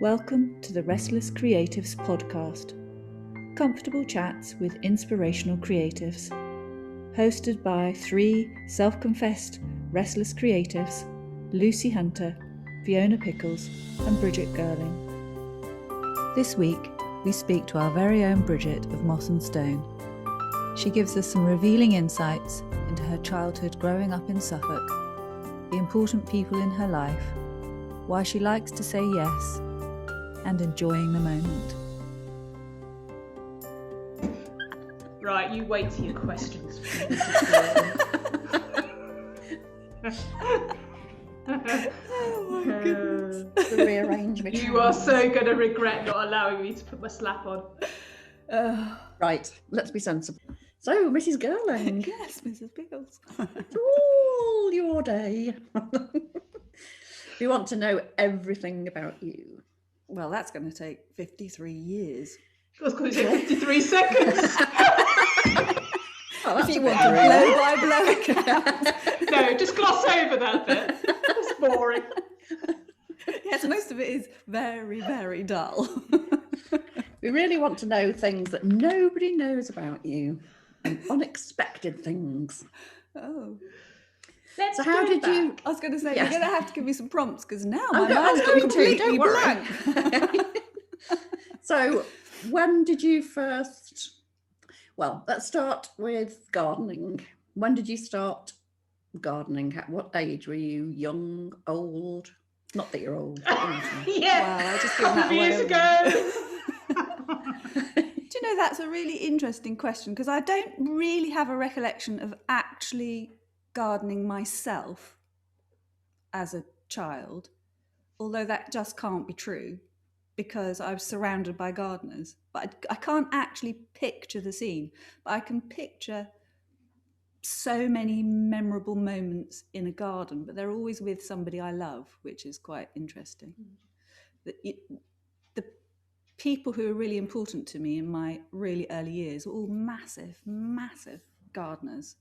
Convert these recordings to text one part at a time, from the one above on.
Welcome to the Restless Creatives podcast. Comfortable chats with inspirational creatives. Hosted by three self-confessed restless creatives, Lucy Hunter, Fiona Pickles and Brigitte Girling. This week, we speak to our very own Brigitte of Moss and Stone. She gives us some revealing insights into her childhood growing up in Suffolk, the important people in her life, why she likes to say yes, and enjoying the moment. Right, you wait till your questions. Oh my goodness. The rearrangement. You are so going to regret not allowing me to put my slap on. Right, let's be sensible. So, Mrs. Girling. Yes, Mrs. Pickles. It's all your day. We want to know everything about you. Well, that's going to take 53 years. I was going to say 53 seconds. Oh, If you want to blow by blow account. No, just gloss over that bit. It's boring. Yes, most of it is very, very dull. We really want to know things that nobody knows about you and unexpected things. Oh. Let's So how go did back. you... I was going to say, Yes. you're going to have to give me some prompts because now I'm my mind's going gone to, completely don't worry. blank. So, when did you first... Well, let's start with gardening. When did you start gardening? At what age? Were you young, old? Not that you're old. Yeah, Wow, I just a given couple that of away years already. ago. Do you know, that's a really interesting question because I don't really have a recollection of actually gardening myself as a child, although that just can't be true because I was surrounded by gardeners. But I can't actually picture the scene, but I can picture so many memorable moments in a garden, but they're always with somebody I love, which is quite interesting. The people who are really important to me in my really early years were all massive, massive gardeners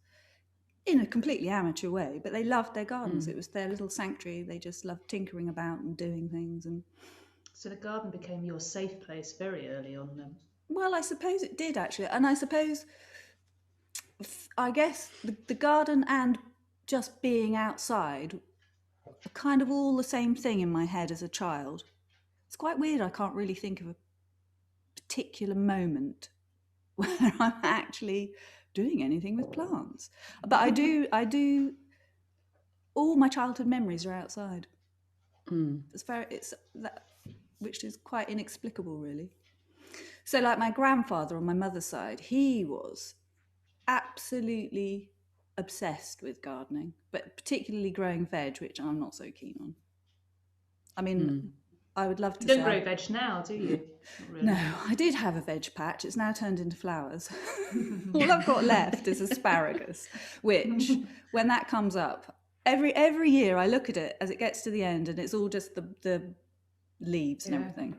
in a completely amateur way, but they loved their gardens. It was their little sanctuary. They just loved tinkering about and doing things. And So the garden became your safe place very early on then. well, I suppose it did actually. And I guess the garden and just being outside are kind of all the same thing in my head as a child. It's quite weird. I can't really think of a particular moment where I'm actually doing anything with plants. But I do, all my childhood memories are outside. Which is quite inexplicable, really. So like my grandfather on my mother's side, he was absolutely obsessed with gardening, but particularly growing veg, which I'm not so keen on. I mean, I would love to You don't say... grow veg now, do you? Not really. No, I did have a veg patch. It's now turned into flowers. All I've got left is asparagus, which, when that comes up, every year I look at it as it gets to the end and it's all just the leaves and everything,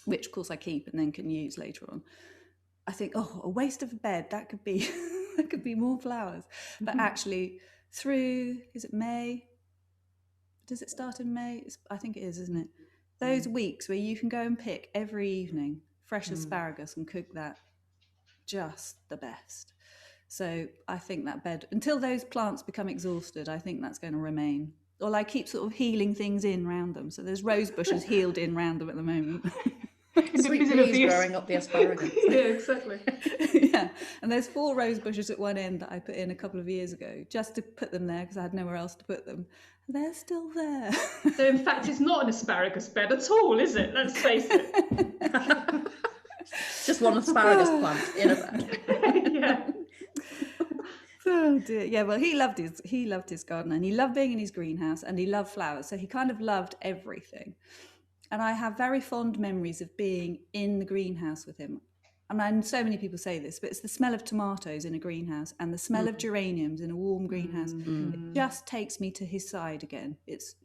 which of course I keep and then can use later on. I think, oh, a waste of a bed, that could be that could be more flowers. But actually, is it May? Does it start in May? I think it is, isn't it? Those weeks where you can go and pick every evening fresh asparagus and cook that, just the best. So I think that bed, until those plants become exhausted, I think that's going to remain. Or I keep sort of healing things in round them. So there's rose bushes healed in round them at the moment. Sweet peas growing up the asparagus. Yeah, exactly. Yeah, and there's 4 rose bushes at one end that I put in a couple of years ago just to put them there because I had nowhere else to put them. And they're still there. So in fact, it's not an asparagus bed at all, is it? Let's face it. Just one asparagus plant in a bed. Yeah. Oh dear. Yeah, well, he loved his garden and he loved being in his greenhouse and he loved flowers. So he kind of loved everything. And I have very fond memories of being in the greenhouse with him. And so many people say this, but it's the smell of tomatoes in a greenhouse and the smell of geraniums in a warm greenhouse. It just takes me to his side again. It's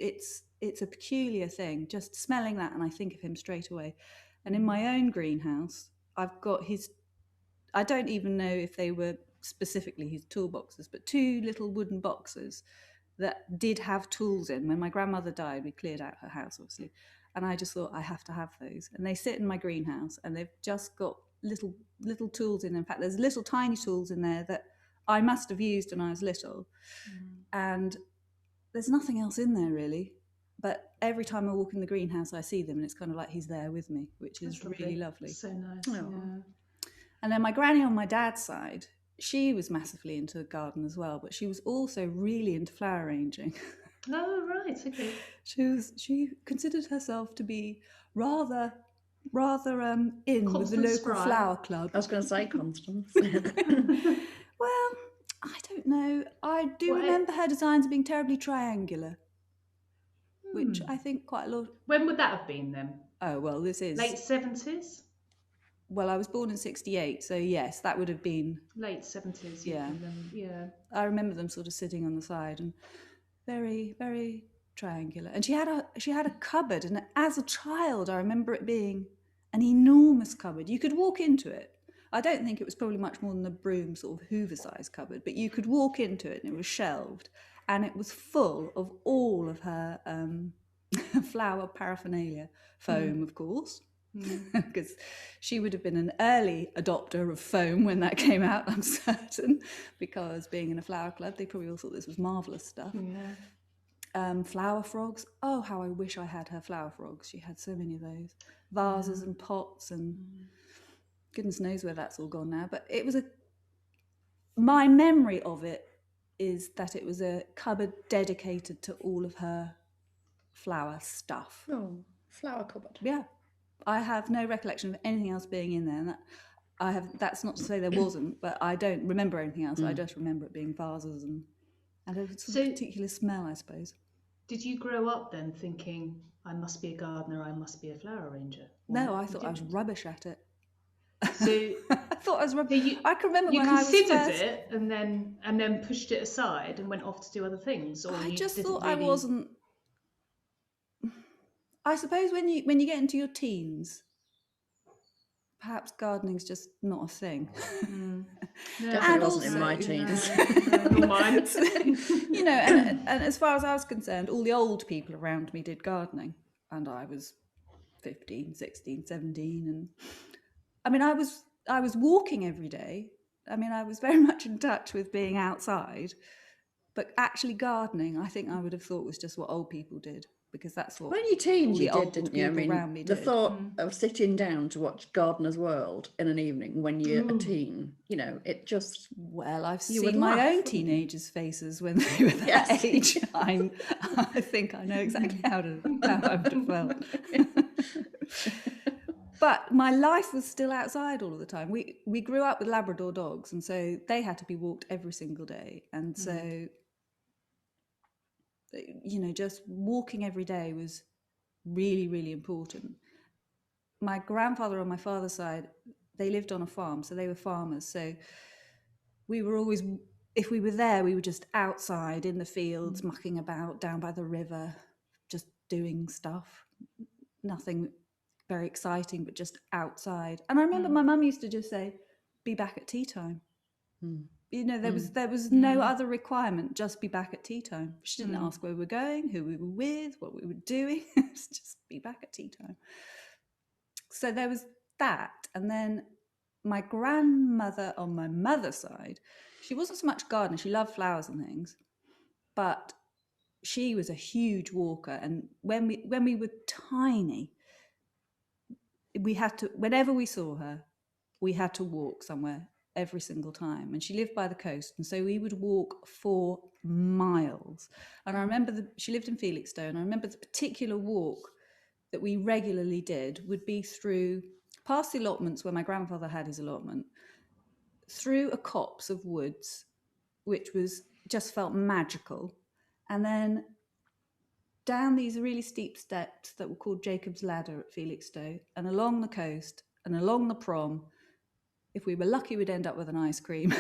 a peculiar thing, just smelling that, and I think of him straight away. And in my own greenhouse, I've got I don't even know if they were specifically his toolboxes, but 2 little wooden boxes that did have tools in. When my grandmother died, we cleared out her house, obviously. And I just thought, I have to have those. And they sit in my greenhouse, and they've just got little tools in. In fact, there's little tiny tools in there that I must have used when I was little. And there's nothing else in there really. But every time I walk in the greenhouse, I see them, and it's kind of like he's there with me, which is really lovely. So nice. Oh. Yeah. And then my granny on my dad's side, she was massively into the garden as well, but she was also really into flower arranging. Oh, right, okay. She considered herself to be rather in with the Constance local Fry. flower club. I was going to say Constance. Well, I don't know. I do remember her designs being terribly triangular, which I think quite a lot. When would that have been then? Oh, well, this is Late 70s? Well, I was born in 68, so yes, that would have been Late 70s. Yeah. Yeah. I remember them sort of sitting on the side and very, very triangular. And she had a cupboard, and as a child, I remember it being an enormous cupboard. You could walk into it. I don't think it was probably much more than a broom sort of Hoover-sized cupboard, but you could walk into it and it was shelved, and it was full of all of her flower paraphernalia, foam, of course. Because she would have been an early adopter of foam when that came out, I'm certain, because being in a flower club, they probably all thought this was marvellous stuff. Flower frogs. Oh, how I wish I had her flower frogs. She had so many of those. Vases and pots, and goodness knows where that's all gone now. But it was my memory of it is that it was a cupboard dedicated to all of her flower stuff. Oh, flower cupboard. Yeah. I have no recollection of anything else being in there. And that's not to say there wasn't, but I don't remember anything else. I just remember it being vases and a particular smell, I suppose. Did you grow up then thinking, I must be a gardener, I must be a flower arranger? No, I thought I was rubbish at it. So I thought I was rubbish. I can remember you when I was considered first... it and then pushed it aside and went off to do other things. Or I you just didn't thought really... I wasn't. I suppose when you get into your teens, perhaps gardening's just not a thing. Definitely wasn't in my teens. Nor mine. You know, and as far as I was concerned, all the old people around me did gardening, and I was 15, 16, 17, and I mean, I was walking every day. I mean, I was very much in touch with being outside, but actually gardening, I think I would have thought was just what old people did, because that's what When you teens, you all the did, old didn't you? I people around mean, me the did. thought of sitting down to watch Gardener's World in an evening when you're a teen, you know, it just... Well, I've You would seen my laugh, own wouldn't you? teenagers' faces when they were that age. I think I know exactly how I would have felt. But my life was still outside all of the time. We grew up with Labrador dogs, and so they had to be walked every single day. And so, you know, just walking every day was really, really important. My grandfather on my father's side, they lived on a farm, so they were farmers. So we were always, if we were there, we were just outside in the fields, mucking about down by the river, just doing stuff. Nothing very exciting, but just outside. And I remember my mum used to just say, be back at tea time. You know, there was no other requirement, just be back at tea time. She didn't ask where we were going, who we were with, what we were doing. It's just be back at tea time. So there was that. And then my grandmother on my mother's side, she wasn't so much gardener. She loved flowers and things, but she was a huge walker. And when we were tiny, we had to, whenever we saw her, we had to walk somewhere every single time. And she lived by the coast, and so we would walk for miles. And I remember she lived in Felixstowe, and I remember the particular walk that we regularly did would be through past the allotments where my grandfather had his allotment, through a copse of woods, which was just felt magical, and then down these really steep steps that were called Jacob's Ladder at Felixstowe, and along the coast and along the prom. If we were lucky, we'd end up with an ice cream.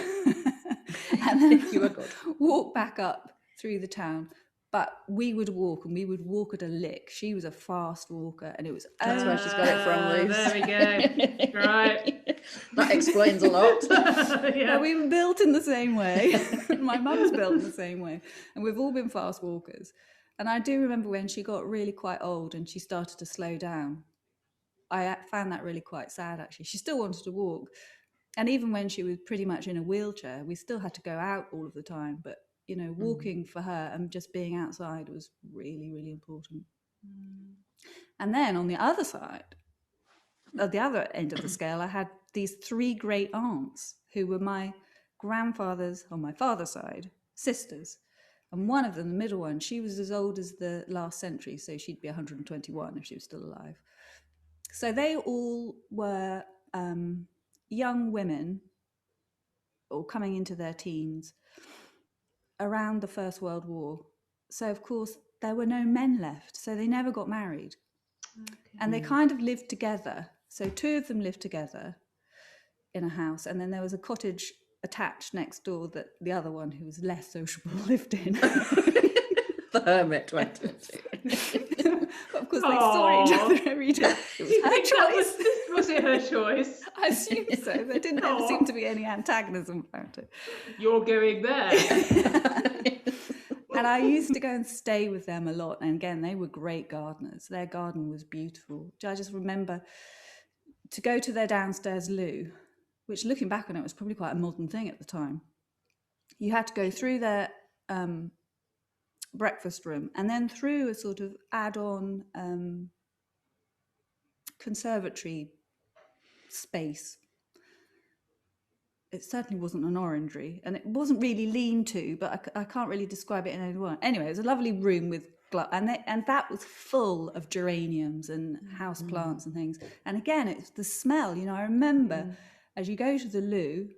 And then You were good. walk back up through the town. But we would walk, and we would walk at a lick. She was a fast walker, and it was... That's where she's got it from, Luce. There we go. Right. That explains a lot. Yeah. We were built in the same way. My mum's built in the same way. And we've all been fast walkers. And I do remember when she got really quite old and she started to slow down. I found that really quite sad, actually. She still wanted to walk. And even when she was pretty much in a wheelchair, we still had to go out all of the time. But, you know, walking for her and just being outside was really, really important. And then on the other side, at the other end of the scale, I had these 3 great aunts who were my grandfather's, on my father's side, sisters. And one of them, the middle one, she was as old as the last century, so she'd be 121 if she was still alive. So they all were young women, or coming into their teens, around the First World War. So, of course, there were no men left, so they never got married. And they kind of lived together. So 2 of them lived together in a house, and then there was a cottage attached next door that the other one, who was less sociable, lived in. The hermit went into. But of course, they saw each other every day. It was her choice. Was it her choice? I assume so. There didn't ever seem to be any antagonism about it. You're going there. And I used to go and stay with them a lot. And again, they were great gardeners. Their garden was beautiful. I just remember to go to their downstairs loo, which, looking back on it, was probably quite a modern thing at the time. You had to go through their breakfast room and then through a sort of add-on conservatory space. It certainly wasn't an orangery, and it wasn't really lean-to, but I can't really describe it in any way. Anyway, it was a lovely room with and that was full of geraniums and house plants and things. And again, it's the smell. You know, I remember as you go to the loo,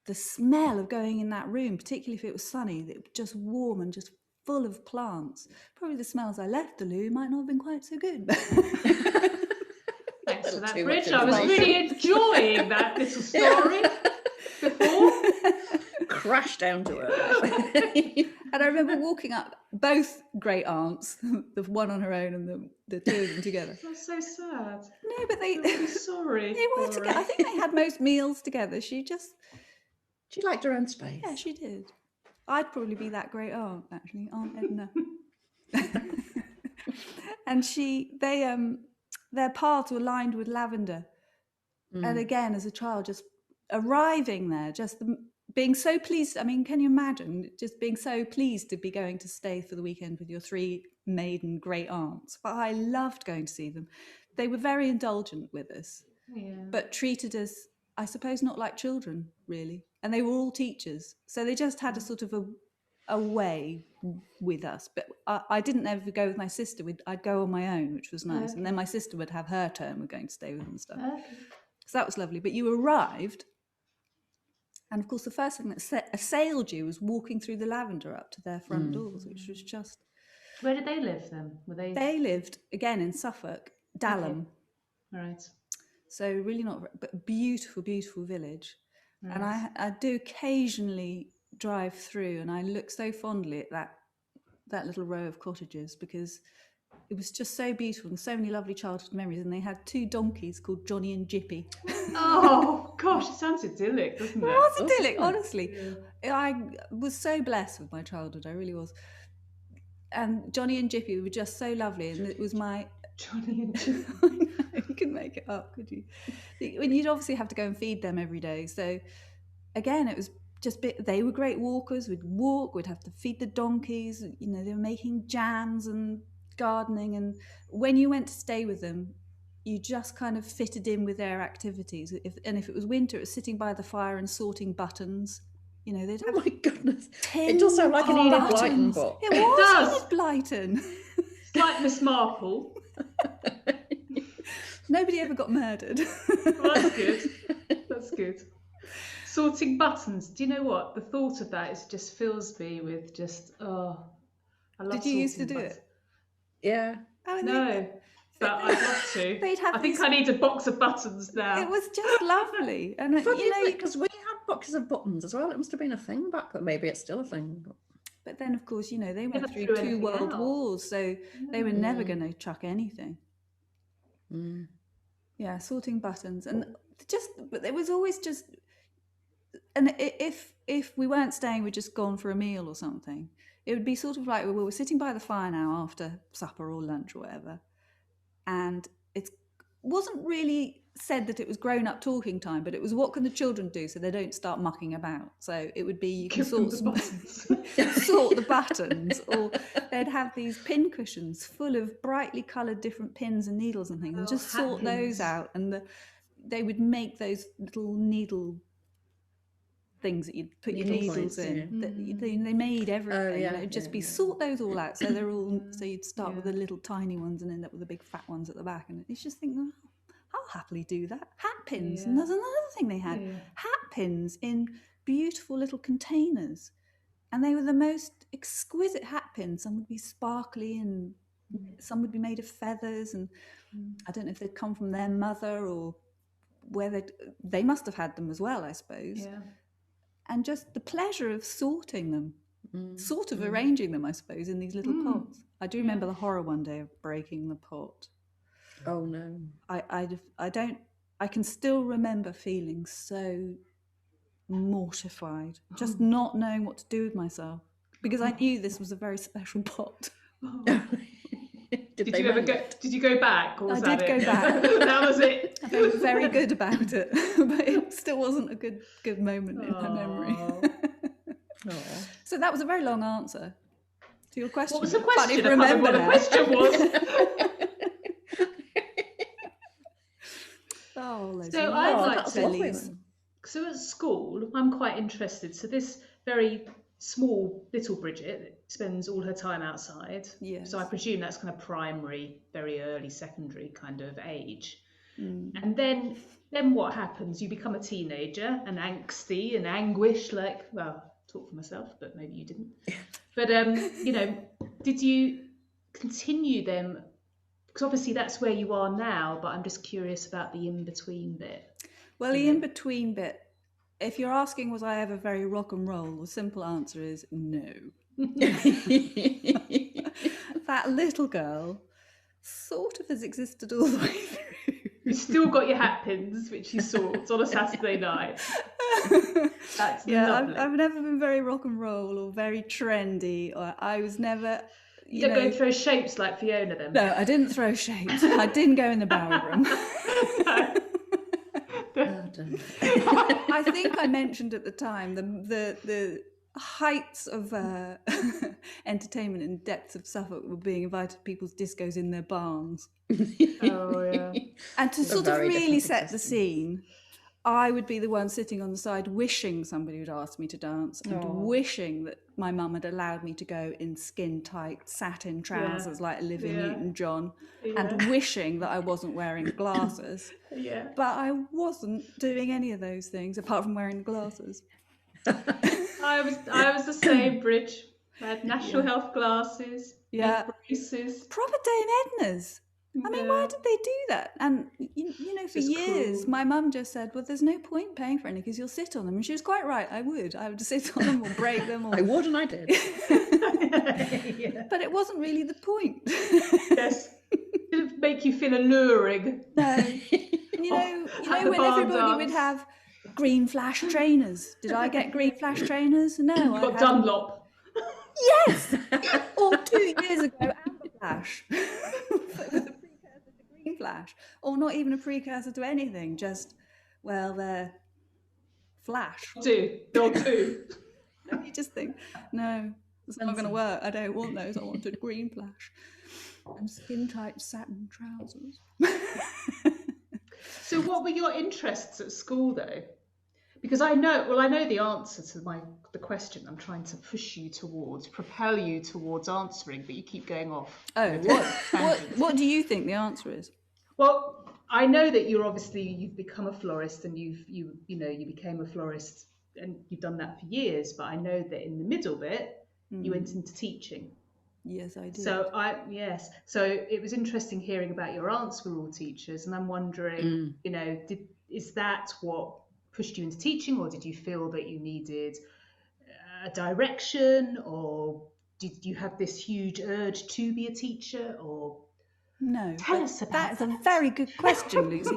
the smell of going in that room, particularly if it was sunny, it was just warm and just full of plants. Probably the smells I left the loo might not have been quite so good. Thanks for that, Bridge. I was really enjoying that little story before. Crash down to earth. And I remember walking up, both great aunts, the one on her own and the 2 of them together. That's so sad. No, but I'm really sorry. they were together. I think they had most meals together. She She liked her own space. Yeah, she did. I'd probably be that great aunt, actually, Aunt Edna. And their paths were lined with lavender. And again, as a child, just arriving there, being so pleased. I mean, can you imagine just being so pleased to be going to stay for the weekend with your 3 maiden great aunts? But I loved going to see them. They were very indulgent with us, but treated us, I suppose, not like children, really. And they were all teachers. So they just had a sort of a way with us. But I didn't ever go with my sister. I'd go on my own, which was nice. Okay. And then my sister would have her turn. We're going to stay with them and stuff. Okay. So that was lovely. But you arrived. And of course, the first thing that assailed you was walking through the lavender up to their front doors, which was just... Where did they live then? They lived, again, in Suffolk, Dalham. Okay. Right. So really not... But beautiful, beautiful village. Right. And I do occasionally drive through and I look so fondly at that little row of cottages because it was just so beautiful and so many lovely childhood memories. And they had 2 donkeys called Johnny and Jippy. Oh, gosh, it sounds idyllic, doesn't it? It was idyllic, honestly. Yeah. I was so blessed with my childhood, I really was. And Johnny and Jippy were just so lovely. And it was my... Johnny and Jippy. You couldn't make it up, could you? When you'd obviously have to go and feed them every day. So, again, it was just... They were great walkers. We'd walk, we'd have to feed the donkeys. You know, they were making jams and gardening, and when you went to stay with them, you just kind of fitted in with their activities. If it was winter, it was sitting by the fire and sorting buttons. You know, they'd have... Oh my goodness! It does sound like an Enid Blyton book. It was Enid Blyton. It's like Miss Marple. Nobody ever got murdered. Well, that's good. That's good. Sorting buttons. Do you know what? The thought of that just fills me with just I love. Did you used to do it? Yeah. Oh, no, but I'd love to. I think I need a box of buttons now. It was just lovely, and because we had boxes of buttons as well. It must have been a thing back, but maybe it's still a thing. But then, of course, you know, they went through 2 world wars, so they were never going to chuck anything. Yeah, sorting buttons, and but there was always and if we weren't staying, we'd just gone for a meal or something. it would be sort of like we were sitting by the fire now after supper or lunch or whatever, and it wasn't really said that it was grown-up talking time, but it was what can the children do so they don't start mucking about. So it would be you can sort the buttons, or they'd have these pin cushions full of brightly coloured different pins and needles and things, and just sort those out, and they would make those little needle things that you'd put your needles in. They made everything. It'd just be sort those all out. So they're all. So you'd start with the little tiny ones and end up with the big fat ones at the back. And you just think, oh, I'll happily do that. Hat pins, and there's another thing they had: hat pins in beautiful little containers, and they were the most exquisite hat pins. Some would be sparkly, and some would be made of feathers. And I don't know if they'd come from their mother or where they must have had them as well, I suppose. Yeah. And just the pleasure of sorting them, sort of arranging them, I suppose, in these little pots. I do remember the horror one day of breaking the pot. Oh no. I can still remember feeling so mortified, just not knowing what to do with myself, because I knew this was a very special pot. Did you go back? Or was I did go back. That was it. I felt very good about it, but it still wasn't a good moment in my memory. So that was a very long answer to your question. What was the question? I can't even remember what the question was. So I'd like to. So at school, I'm quite interested. So this very small little Brigitte spends all her time outside. Yes. So I presume that's kind of primary, very early secondary kind of age. And then what happens? You become a teenager and angsty and anguish, like, well, talk for myself, but maybe you didn't. But did you continue them? Because obviously that's where you are now, but I'm just curious about the in-between bit. Well, the in-between bit, if you're asking was I ever very rock and roll, the simple answer is no. That little girl sort of has existed all the way through. You've still got your hat pins, which you sort on a Saturday night. That's lovely. I've never been very rock and roll or very trendy, or I was never... You don't go and throw shapes like Fiona then? No, I didn't throw shapes. I didn't go in the barrel room. I think I mentioned at the time the heights of entertainment and depths of Suffolk were being invited to people's discos in their barns. Oh, yeah. And to sort of really set the scene, I would be the one sitting on the side wishing somebody would ask me to dance and wishing that my mum had allowed me to go in skin-tight satin trousers like Olivia Newton-John and wishing that I wasn't wearing glasses. But I wasn't doing any of those things apart from wearing the glasses. I was the same, Bridge. I had national health glasses, braces. Proper Dame Edna's. I mean, why did they do that? And, for years, cruel. My mum just said, well, there's no point paying for any because you'll sit on them. And she was quite right. I would sit on them or break them. Or... I would and I did. But it wasn't really the point. Yes. It would make you feel alluring. No. When everybody would have green flash trainers. Did I get green flash trainers? No. You got Dunlop. Yes! Or 2 years ago, Flash. With a precursor to green flash, or not even a precursor to anything, just they're flash. They'll do. You just think, no, it's not going to work. I don't want those. I wanted green flash and skin-tight satin trousers. So, what were your interests at school, though? Because I know the answer to the question I'm trying to push you towards, propel you towards answering, but you keep going off. Oh, what do you think the answer is? Well, I know that you've become a florist and you became a florist and you've done that for years, but I know that in the middle bit you went into teaching. Yes, I did. So it was interesting hearing about your aunts were all teachers, and I'm wondering, is that what pushed you into teaching, or did you feel that you needed a direction, or did you have this huge urge to be a teacher? Or no, tell us about that. That's a very good question, Lucy.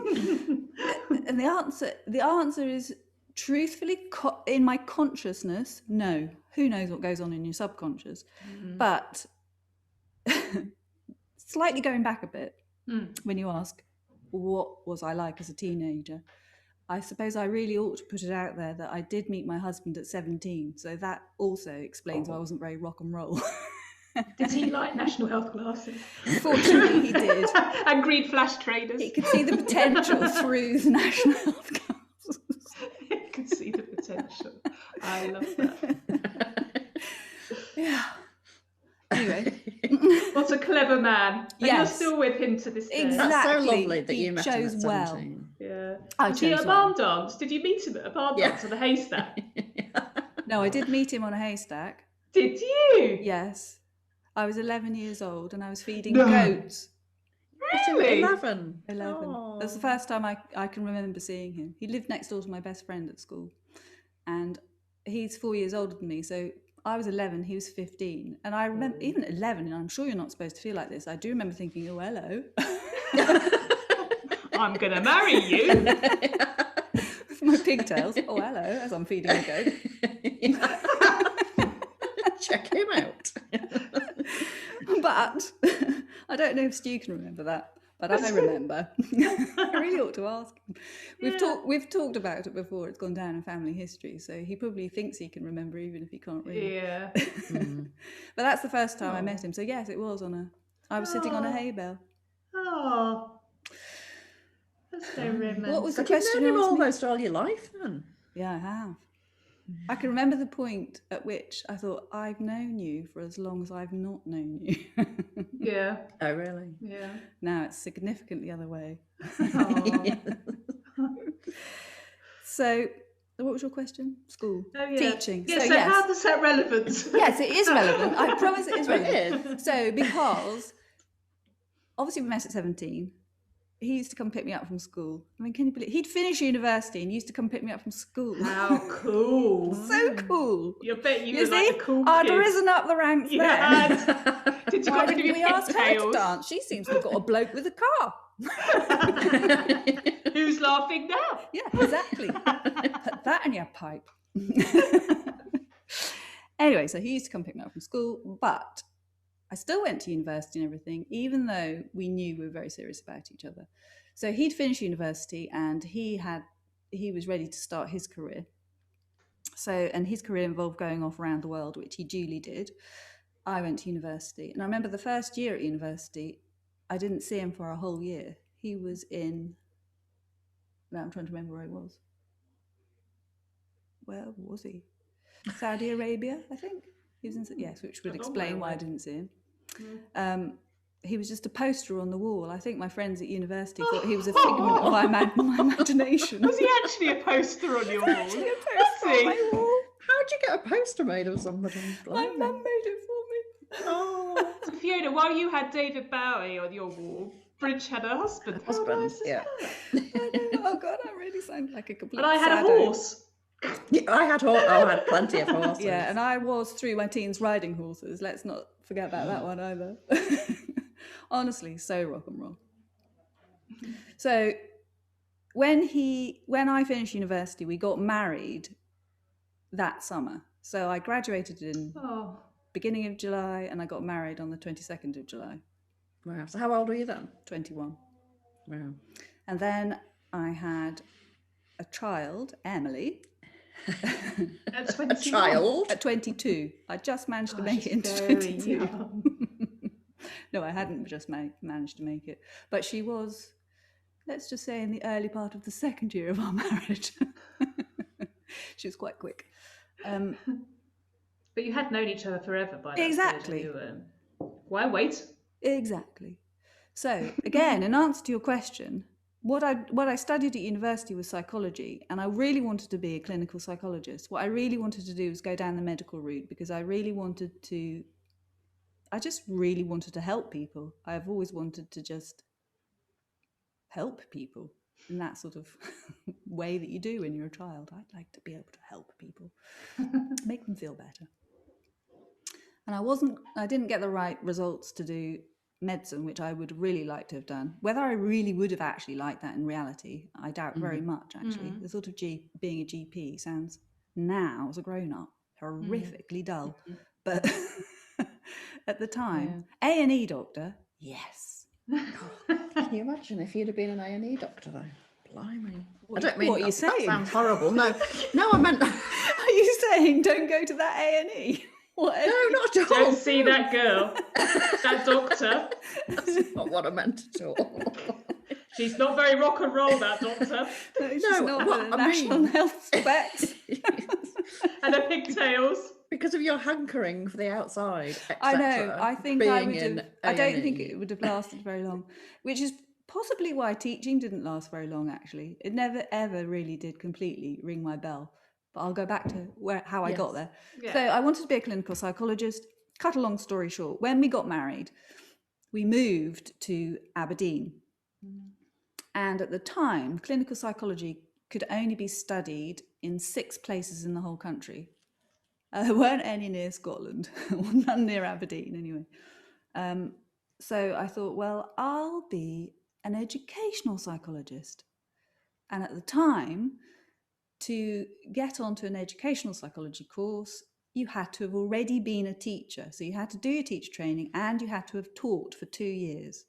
And the answer is truthfully, in my consciousness, no. who knows what goes on in your subconscious. But slightly going back a bit, when you ask, what was I like as a teenager? I suppose I really ought to put it out there that I did meet my husband at 17. So that also explains why I wasn't very rock and roll. Did he like National Health glasses? Fortunately, he did. And green flash traders. He could see the potential through the National Health glasses. He could see the potential. I love that. Yeah. Anyway. What a clever man. And you're still with him to this day. Exactly. That's so lovely that you met him at 17. Well. Yeah. Was he at a barn dance? Did you meet him at a barn dance on a haystack? No, I did meet him on a haystack. Did you? Yes. I was 11 years old and I was feeding goats. Really? 11. 11. Oh. That's the first time I can remember seeing him. He lived next door to my best friend at school. And he's 4 years older than me. So I was 11, he was 15. And I remember, even at 11, and I'm sure you're not supposed to feel like this, I do remember thinking, oh, hello. I'm going to marry you. With my pigtails. Oh, hello, as I'm feeding a goat. Check him out. But I don't know if Stu can remember that, but I remember. I really ought to ask him. We've talked about it before. It's gone down in family history, so he probably thinks he can remember even if he can't really. Yeah. But that's the first time I met him. So yes, it was I was sitting on a hay bale. Oh, that's so romantic. What was the But question? You've known him almost all your life then. Yeah, I have. I can remember the point at which I thought, I've known you for as long as I've not known you. Yeah. Oh, really? Yeah. Now it's significantly the other way. Oh. So, what was your question? School? Oh, yeah. Teaching. Yeah, so so yes. how's the set relevant? Yes, it is relevant. I promise it is relevant. It is. So, because obviously we met at 17. He used to come pick me up from school. I mean, can you believe he'd finish university and used to come pick me up from school? How cool. So cool. You bet you You were see, like a cool I'd kid. risen up the ranks You there. had. Did you Why got rid of didn't your we ask her to pigtails? dance? She seems to have got a bloke with a car. Who's laughing now? Yeah, exactly. Put that in your pipe. Anyway, so he used to come pick me up from school, but I still went to university and everything, even though we knew we were very serious about each other. So he'd finished university and he was ready to start his career. So, and his career involved going off around the world, which he duly did. I went to university. And I remember the first year at university, I didn't see him for a whole year. He was now I'm trying to remember where he was. Where was he? Saudi Arabia, I think. He was in, yes, which would explain why I didn't see him. He was just a poster on the wall. I think my friends at university thought he was a figment of my imagination. Was he actually a poster on your wall? Actually a poster on my wall. How'd you get a poster made of somebody? My mum made it for me. Oh. So Fiona, while you had David Bowie on your wall, Bridge had her husband. Husband, yeah. Oh God, I really sound like a complete And I had saddo. a horse. Yeah, I had plenty of horses. Yeah, and I was through my teens riding horses. Let's not forget about that one either. Honestly, so rock and roll. So when I finished university, we got married that summer. So I graduated in beginning of July and I got married on the 22nd of July. Wow. So how old were you then? 21. Wow. And then I had a child, Emily. At 21. A child? At 22. I just managed to make it into very 22. young. No, I hadn't just managed to make it. But she was, let's just say, in the early part of the second year of our marriage. She was quite quick. But you had known each other forever by that Exactly. stage. Why wait? Exactly. So, again, in answer to your question, what I studied at university was psychology, and I really wanted to be a clinical psychologist. What I really wanted to do was go down the medical route because I just really wanted to help people. I've always wanted to just help people in that sort of way that you do when you're a child. I'd like to be able to help people, make them feel better. And I didn't get the right results to do medicine, which I would really like to have done. Whether I really would have actually liked that in reality, I doubt very much, actually. The sort of being a GP sounds now, as a grown-up, horrifically dull. But at the time, A&E doctor, yes. Can you imagine if you'd have been an A&E doctor though? Blimey. I don't mean what are you saying? That sounds horrible. No, I meant. Are you saying don't go to that A&E? No, not at all. Don't see that girl, that doctor. That's not what I meant at all. She's not very rock and roll, that doctor. No, she's not what the national health specs. And her pigtails. Because of your hankering for the outside, etc. I know. I think I would have. I don't think A&E. it would have lasted very long, which is possibly why teaching didn't last very long. Actually, it never ever really did completely ring my bell. But I'll go back to how I got there. Yeah. So I wanted to be a clinical psychologist. Cut a long story short, when we got married, we moved to Aberdeen. And at the time, clinical psychology could only be studied in 6 places in the whole country. There weren't any near Scotland, or none near Aberdeen anyway. So I thought, well, I'll be an educational psychologist. And at the time, to get onto an educational psychology course, you had to have already been a teacher. So you had to do your teacher training and you had to have taught for 2 years.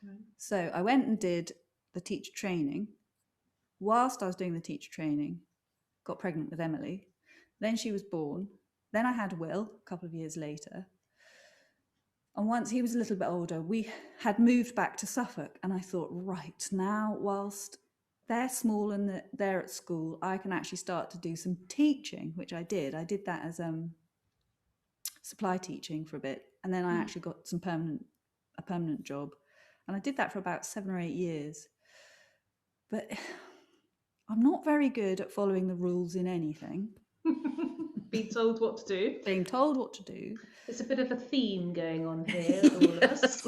Right. So I went and did the teacher training. Whilst I was doing the teacher training, got pregnant with Emily. Then she was born. Then I had Will a couple of years later. And once he was a little bit older, we had moved back to Suffolk. And I thought, right, now, whilst they're small and they're at school, I can actually start to do some teaching, which I did. I did that as supply teaching for a bit. And then I actually got a permanent job. And I did that for about 7 or 8 years. But I'm not very good at following the rules in anything. Being told what to do. Being told what to do. There's a bit of a theme going on here with all of us.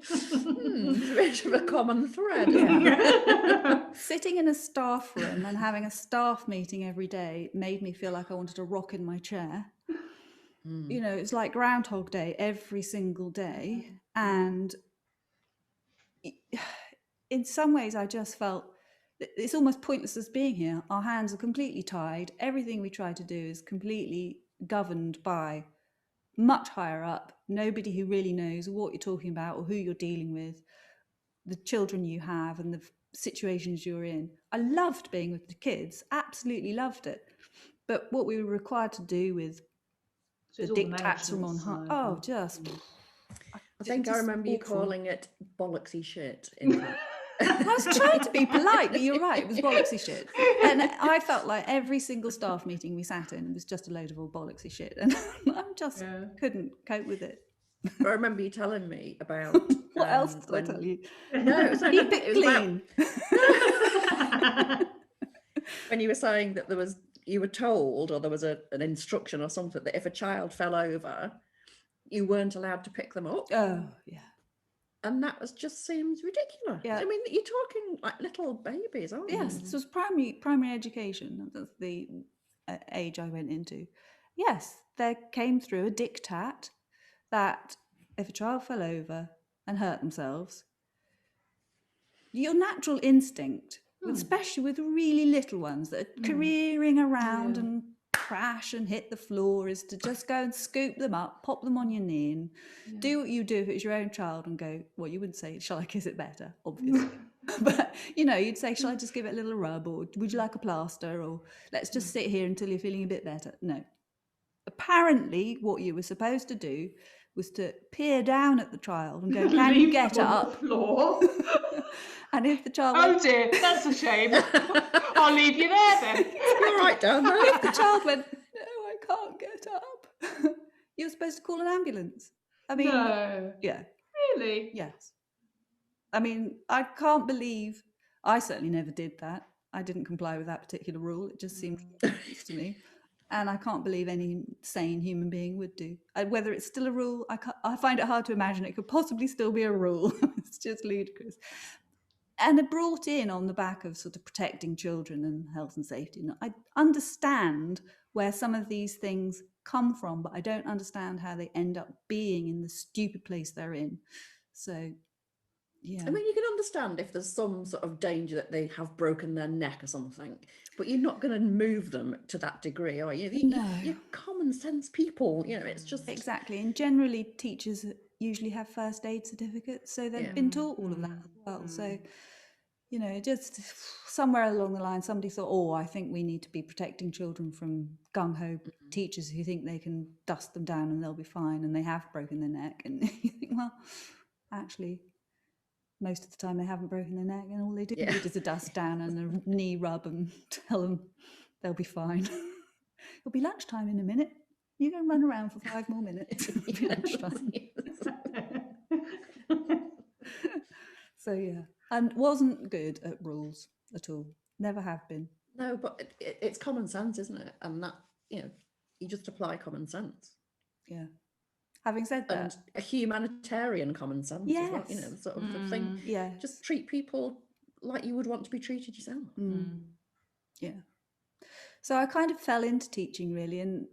It's a bit of a common thread. Yeah. Sitting in a staff room and having a staff meeting every day made me feel like I wanted to rock in my chair. You know, it's like Groundhog Day every single day. And in some ways, I just felt it's almost pointless as being here. Our hands are completely tied. Everything we try to do is completely governed by much higher up. Nobody who really knows what you're talking about or who you're dealing with, the children you have and the situations you're in. I loved being with the kids, absolutely loved it. But what we were required to do with the diktats from on high, I think I remember you calling it bollocksy shit. In fact. I was trying to be polite, but you're right, it was bollocksy shit. And I felt like every single staff meeting we sat in was just a load of all bollocksy shit. And I just couldn't cope with it. I remember you telling me about... what else did I tell you? No, it was like, keep it clean. When you were saying that you were told, or there was an instruction or something, that if a child fell over, you weren't allowed to pick them up. Oh, yeah. And that just seems ridiculous. Yeah. I mean, you're talking like little babies, aren't you? Yes, this was primary education. That's the age I went into. Yes, there came through a diktat that if a child fell over and hurt themselves, your natural instinct, especially with really little ones that are careering around and crash and hit the floor, is to just go and scoop them up, pop them on your knee and do what you do if it's your own child and go, well, you wouldn't say, shall I kiss it better? Obviously. But, you know, you'd say, shall I just give it a little rub, or would you like a plaster, or let's just sit here until you're feeling a bit better? No. Apparently, what you were supposed to do was to peer down at the child and go, can you get up? Floor. And if the child went, dear, that's a shame. I'll leave you there then. You're right down there. If the child went, no, I can't get up, you're supposed to call an ambulance. I mean, no. Yeah. Really? Yes. I mean, I can't believe, I certainly never did that. I didn't comply with that particular rule. It just seemed ridiculous to me. And I can't believe any sane human being would do. Whether it's still a rule, I find it hard to imagine it could possibly still be a rule. It's just ludicrous. And it brought in on the back of sort of protecting children and health and safety. And I understand where some of these things come from, but I don't understand how they end up being in the stupid place they're in. So, Yeah. I mean, you can understand if there's some sort of danger that they have broken their neck or something, but you're not going to move them to that degree, are you? No. You're common sense people, you know, it's just... Exactly. And generally teachers usually have first aid certificates, so they've been taught all of that as well. So, you know, just somewhere along the line, somebody thought, oh, I think we need to be protecting children from gung-ho teachers who think they can dust them down and they'll be fine, and they have broken their neck. And you think, well, actually, most of the time they haven't broken their neck, and all they do need is a dust down and a knee rub and tell them they'll be fine. It'll be lunchtime in a minute. You go run around for 5 more minutes. It'll be lunchtime. So yeah, and wasn't good at rules at all. Never have been. No, but it's common sense, isn't it? And that, you know, you just apply common sense. Yeah. Having said that, and a humanitarian common sense as well, you know, sort of the thing. Yeah. Just treat people like you would want to be treated yourself. Yeah. So I kind of fell into teaching really, and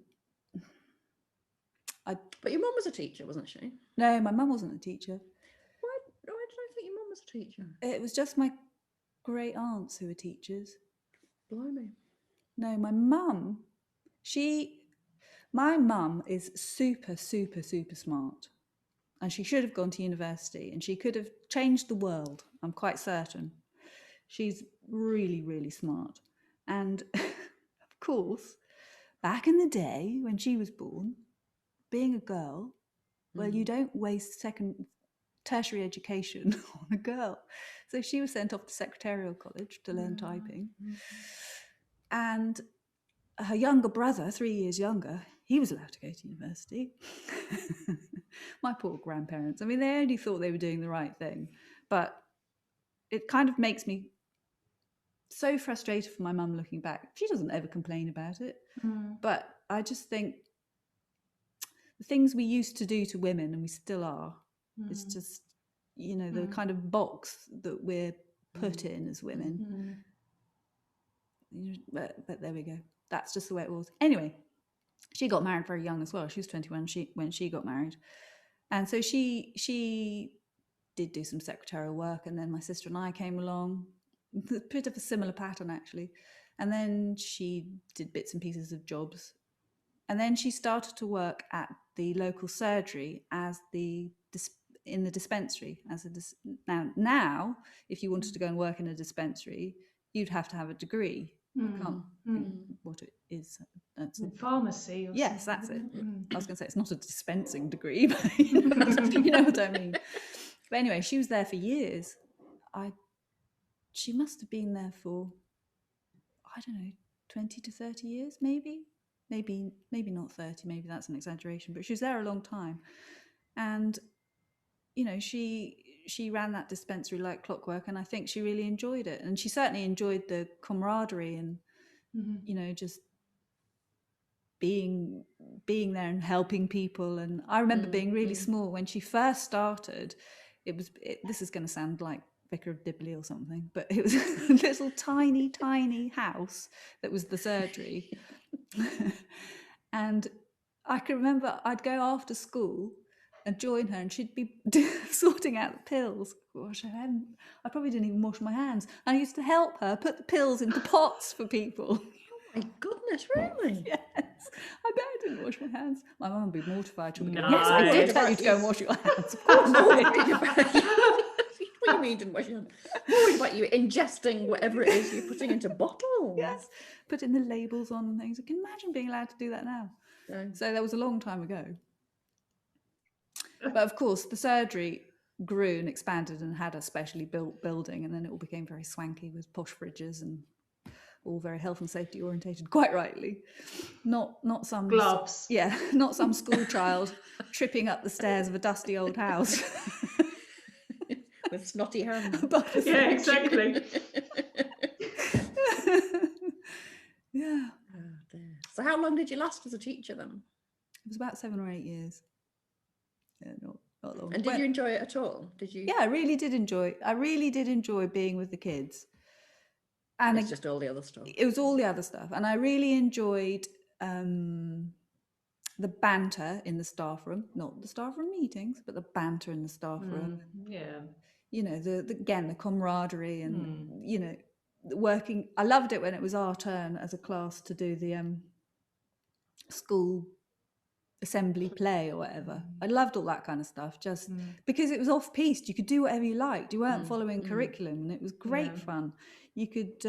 But your mum was a teacher, wasn't she? No, my mum wasn't a teacher. Why did I think your mum was a teacher? It was just my great aunts who were teachers. Blimey. No, my mum is super, super, super smart. And she should have gone to university, and she could have changed the world, I'm quite certain. She's really, really smart. And of course, back in the day when she was born, being a girl, well, you don't waste tertiary education on a girl. So she was sent off to secretarial college to learn typing. And her younger brother, 3 years younger, he was allowed to go to university. My poor grandparents. I mean, they only thought they were doing the right thing. But it kind of makes me so frustrated for my mum looking back. She doesn't ever complain about it. But I just think the things we used to do to women, and we still are, it's just, you know, the kind of box that we're put in as women. But there we go. That's just the way it was. Anyway, she got married very young as well. She was 21 when she got married. And so she did do some secretarial work, and then my sister and I came along. A bit of a similar pattern, actually. And then she did bits and pieces of jobs. And then she started to work at the local surgery as in the dispensary. Now, if you wanted to go and work in a dispensary, you'd have to have a degree. I can't think what it is. That's pharmacy. Yes, that's it. I was going to say it's not a dispensing degree, but you know what I mean. But anyway, she was there for years. She must have been there for, I don't know, 20 to 30 years, maybe not 30, maybe that's an exaggeration, but she was there a long time. And, you know, she ran that dispensary like clockwork, and I think she really enjoyed it. And she certainly enjoyed the camaraderie and, you know, just being there and helping people. And I remember being really small when she first started. This is going to sound like Vicar of Dibley or something, but it was a little tiny house that was the surgery. And I can remember I'd go after school and join her, and she'd be sorting out the pills. Gosh, I probably didn't even wash my hands. I used to help her put the pills into pots for people. Oh my goodness, really? Yes. I bet I didn't wash my hands. My mum would be mortified. She'd be going, No. yes, I did tell you to go and wash your hands. Of course I did. What do you mean didn't wash your hands? Worried about you ingesting whatever it is you're putting into bottles. Yes, putting the labels on and things. I can imagine being allowed to do that now. So that was a long time ago. But of course, the surgery grew and expanded and had a specially built building, and then it all became very swanky with posh fridges and all very health and safety orientated, quite rightly. Not some gloves. Yeah, not some school child tripping up the stairs of a dusty old house. With snotty hands. Yeah, exactly. Yeah. Oh, dear. So how long did you last as a teacher then? It was about 7 or 8 years. Yeah, not long. And did you enjoy it at all? Did you? Yeah, I really did enjoy being with the kids. And it's just all the other stuff. It was all the other stuff. And I really enjoyed the banter in the staff room, not the staff room meetings, but the banter in the staff room. Yeah. you know, again, the camaraderie and, you know, working. I loved it when it was our turn as a class to do the school assembly play or whatever. I loved all that kind of stuff, just because it was off-piste. You could do whatever you liked. You weren't following curriculum, and it was great fun. You could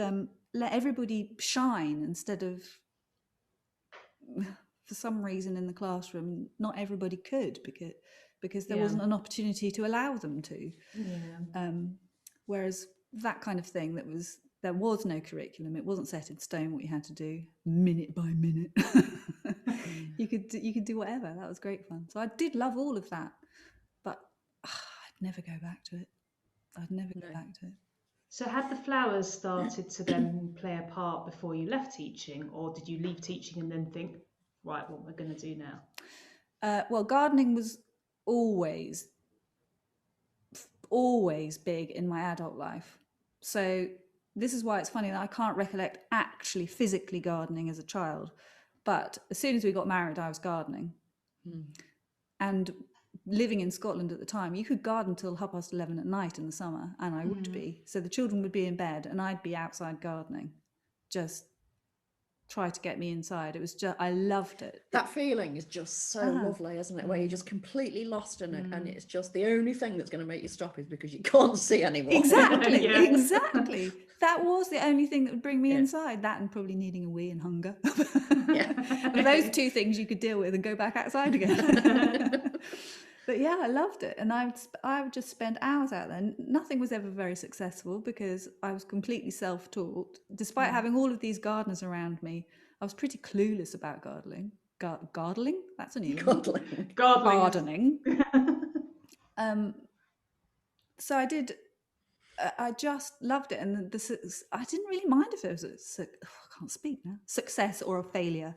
let everybody shine instead of, for some reason in the classroom, not everybody could because there wasn't an opportunity to allow them to. Whereas that kind of thing, there was no curriculum. It wasn't set in stone what you had to do minute by minute. You could do whatever. That was great fun. So I did love all of that, but I'd never go back to it. I'd never go back to it. So had the flowers started to then play a part before you left teaching, or did you leave teaching and then think, right, what am I going to do now? Well, gardening was always big in my adult life. So this is why it's funny that I can't recollect actually physically gardening as a child. But as soon as we got married, I was gardening. And living in Scotland at the time, you could garden till 11:30 at night in the summer, and I would be. So the children would be in bed and I'd be outside gardening, just try to get me inside. It was just, I loved it. That feeling is just so lovely, isn't it? Where you're just completely lost in it, and it's just the only thing that's going to make you stop is because you can't see anymore. Exactly, exactly. That was the only thing that would bring me inside. That and probably needing a wee and hunger. And those two things you could deal with and go back outside again. But yeah, I loved it, and I would just spend hours out there. Nothing was ever very successful because I was completely self-taught. Despite having all of these gardeners around me, I was pretty clueless about gardening. Gardening? That's a new one. Gardening. So I did. I just loved it, and I didn't really mind if it was I can't speak now. Success or a failure.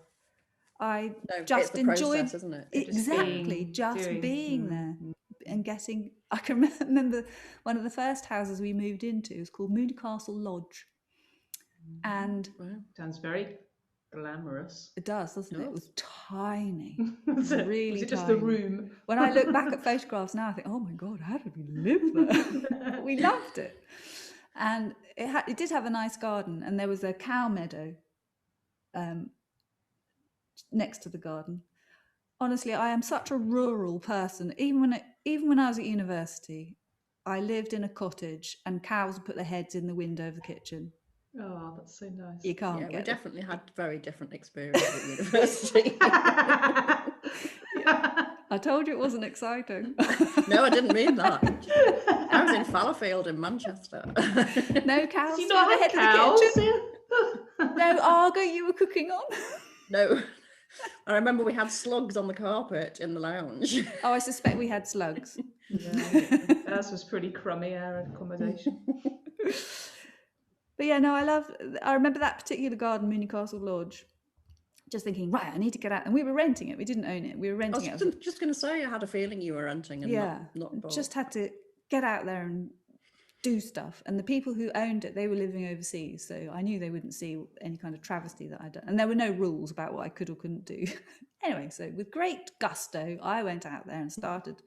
I just enjoyed process, isn't it? Exactly, just being there and getting. I can remember one of the first houses we moved into was called Castle Lodge, and sounds very glamorous. It does, doesn't it? It was tiny. Was it just the room? When I look back at photographs now, I think, oh my God, how did we live there? We loved it, and it did have a nice garden, and there was a cow meadow next to the garden. Honestly, I am such a rural person. Even when I was at university, I lived in a cottage, and cows would put their heads in the window of the kitchen. Oh, that's so nice. You can't get we definitely had very different experience at university. I told you it wasn't exciting. No, I didn't mean that. I was in Fallowfield in Manchester. No cows. You not have cows? Of the kitchen. No Argo you were cooking on? No. I remember we had slugs on the carpet in the lounge. Oh, I suspect we had slugs. Yeah, ours was pretty crummy, our accommodation. But yeah, no, I remember that particular garden, Castle Lodge, just thinking, right, I need to get out. And we were renting it. We didn't own it. We were renting it. I was just going to say, I had a feeling you were renting and not bought. Just had to get out there and do stuff. And the people who owned it, they were living overseas. So I knew they wouldn't see any kind of travesty that I'd done. And there were no rules about what I could or couldn't do. Anyway, so with great gusto, I went out there and started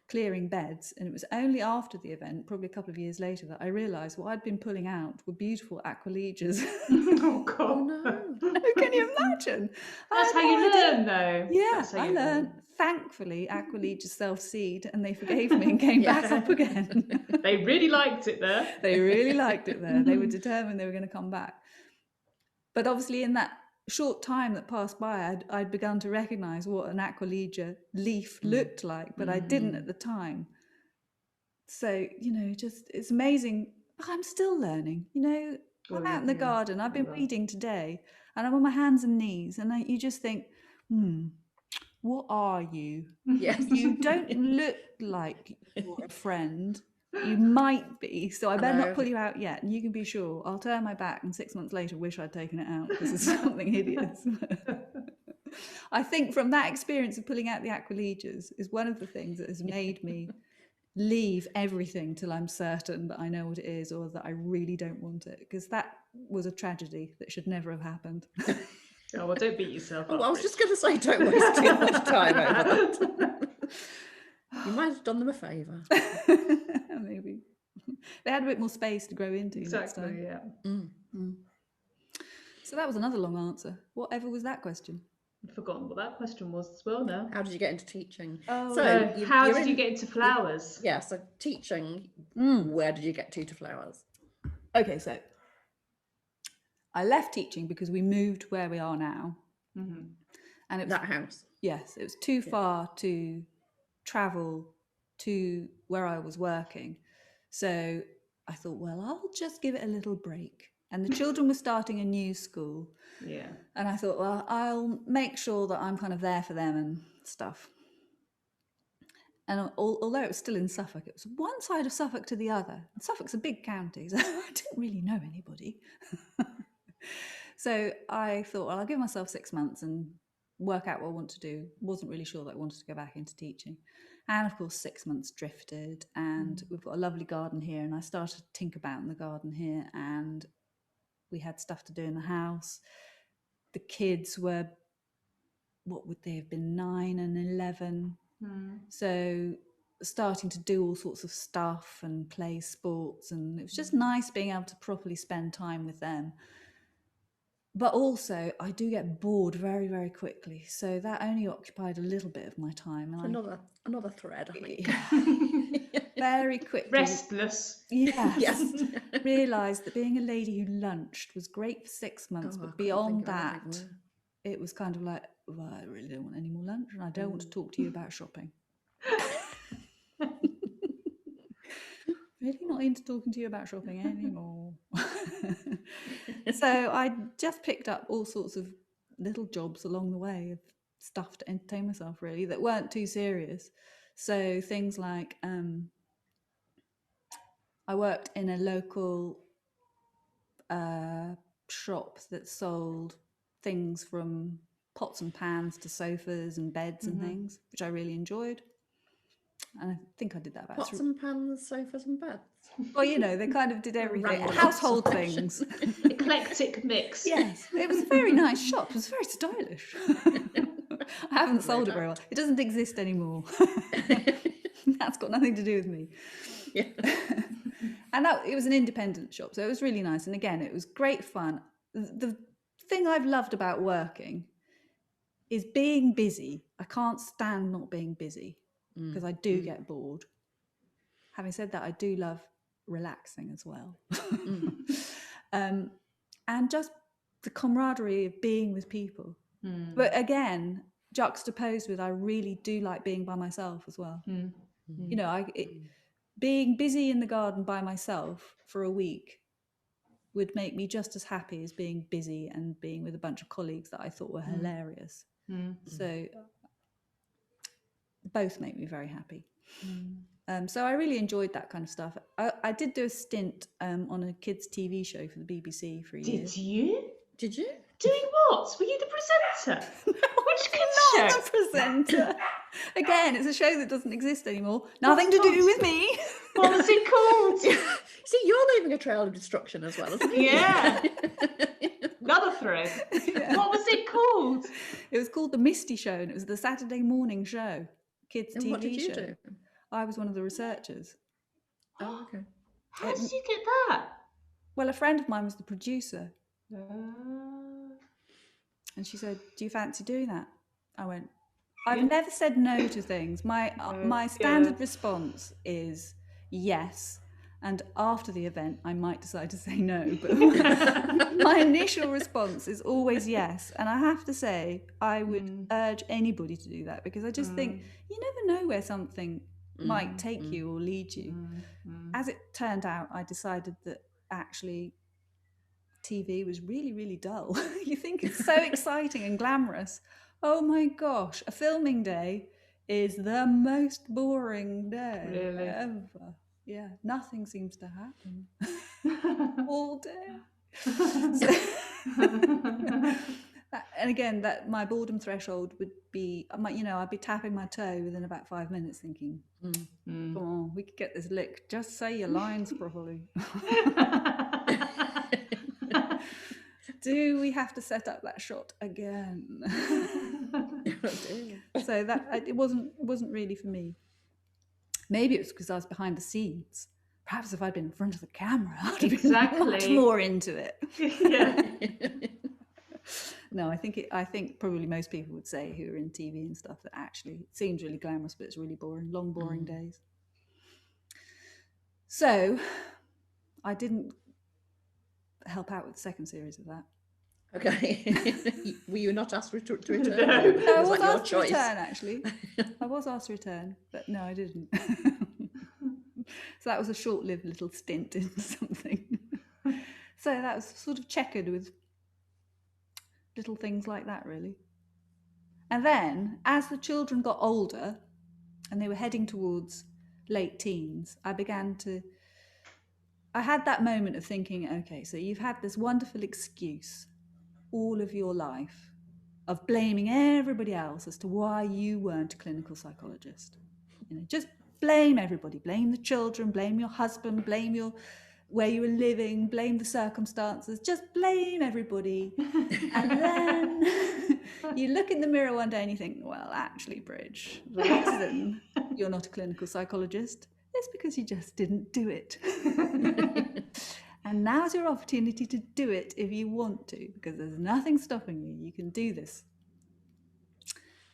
clearing beds, and it was only after the event, probably a couple of years later, that I realised what I'd been pulling out were beautiful aquilejas. Oh God! Oh, no! Can you imagine? That's how you learn, though. Yeah, I learned. Thankfully, aquilejas self-seed, and they forgave me and came back up again. They really liked it there. They really liked it there. They were determined they were going to come back. But obviously, in that short time that passed by, I'd begun to recognise what an aqualegia leaf looked like, but I didn't at the time. So, it's amazing. I'm still learning, I'm out in the garden. I've been weeding today, and I'm on my hands and knees, and you just think, what are you? Yes. You don't look like you're a friend. You might be, so I better not pull you out yet. And you can be sure I'll turn my back and 6 months later wish I'd taken it out because it's something hideous. I think from that experience of pulling out the aquilejas is one of the things that has made me leave everything till I'm certain that I know what it is or that I really don't want it, because that was a tragedy that should never have happened. Oh, well, don't beat yourself up. I was just going to say, don't waste too much time over that. You might have done them a favour. Maybe. They had a bit more space to grow into. Exactly, yeah. So that was another long answer. Whatever was that question? I've forgotten what that question was as well now. How did you get into teaching? Oh, so how did you get into flowers? So teaching, where did you get to flowers? Okay, so I left teaching because we moved where we are now. Mm-hmm. And it was, that house? Yes, it was too far to travel to where I was working. So I thought, well, I'll just give it a little break. And the children were starting a new school. Yeah. And I thought, well, I'll make sure that I'm kind of there for them and stuff. And although it was still in Suffolk, it was one side of Suffolk to the other. And Suffolk's a big county, so I didn't really know anybody. So I thought, well, I'll give myself 6 months and work out what I want to do. Wasn't really sure that I wanted to go back into teaching. And of course, 6 months drifted, and we've got a lovely garden here. And I started to tinker about in the garden here, and we had stuff to do in the house. The kids were, what would they have been, 9 and 11. So starting to do all sorts of stuff and play sports, and it was just nice being able to properly spend time with them. But also I do get bored very, very quickly, so that only occupied a little bit of my time. And another thread, I think. Yeah. Very quickly. Restless. Yes. Realised that being a lady who lunched was great for 6 months, but beyond that, it was kind of like, well, I really don't want any more lunch, and I don't want to talk to you about shopping. Really not into talking to you about shopping anymore. So I just picked up all sorts of little jobs along the way of stuff to entertain myself, really, that weren't too serious. So things like I worked in a local shop that sold things from pots and pans to sofas and beds and things, which I really enjoyed. And I think I did that about pots and pans, sofas and beds. Well, you know, they kind of did everything. Household things. Eclectic mix. Yes, it was a very nice shop. It was very stylish. I haven't sold it very well. It doesn't exist anymore. That's got nothing to do with me. Yeah. And it was an independent shop, so it was really nice. And again, it was great fun. The thing I've loved about working is being busy. I can't stand not being busy because I do get bored. Having said that, I do love relaxing as well. And just the camaraderie of being with people. But again, juxtaposed with, I really do like being by myself as well. You know, being busy in the garden by myself for a week would make me just as happy as being busy and being with a bunch of colleagues that I thought were hilarious. So both make me very happy. So I really enjoyed that kind of stuff. I did do a stint on a kids' TV show for the BBC for a year. Did you? Did you? Doing what? Were you the presenter? Which kids' show? Not the presenter. Again, it's a show that doesn't exist anymore. Nothing to do with me. What was it called? See, you're leaving a trail of destruction as well, isn't it? Yeah. Another thread. Yeah. What was it called? It was called The Misty Show, and it was the Saturday morning show, kids' TV show. What did you do? I was one of the researchers. Oh, okay. How did you get that? Well, a friend of mine was the producer. And she said, do you fancy doing that? I went, I've never said no to things. My standard response is yes. And after the event, I might decide to say no. But my initial response is always yes. And I have to say, I would urge anybody to do that, because I just think you never know where something might take you or lead you. As it turned out, I decided that actually TV was really, really dull. You think it's so exciting and glamorous. Oh my gosh, a filming day is the most boring day ever. Yeah, nothing seems to happen all day. And again, that my boredom threshold would be, I'd be tapping my toe within about 5 minutes thinking, come on, we could get this lick. Just say your lines properly. Do we have to set up that shot again? So that it wasn't really for me. Maybe it was because I was behind the scenes. perhaps if I'd been in front of the camera, I'd have been much more into it. Yeah. No, I think probably most people would say who are in TV and stuff that actually it seems really glamorous, but it's really boring, long, boring days. So I didn't help out with the second series of that. Okay. Were you not asked to return? No, I was asked to return, actually. I was asked to return, but no, I didn't. So that was a short-lived little stint in something. So that was sort of checkered with little things like that, really. And then, as the children got older and they were heading towards late teens, I had that moment of thinking, okay, so you've had this wonderful excuse all of your life of blaming everybody else as to why you weren't a clinical psychologist. Just blame everybody, blame the children, blame your husband, blame where you were living, blame the circumstances, just blame everybody. And then you look in the mirror one day and you think, well, actually, Bridge, the reason you're not a clinical psychologist is because you just didn't do it. And now's your opportunity to do it if you want to, because there's nothing stopping you. You can do this.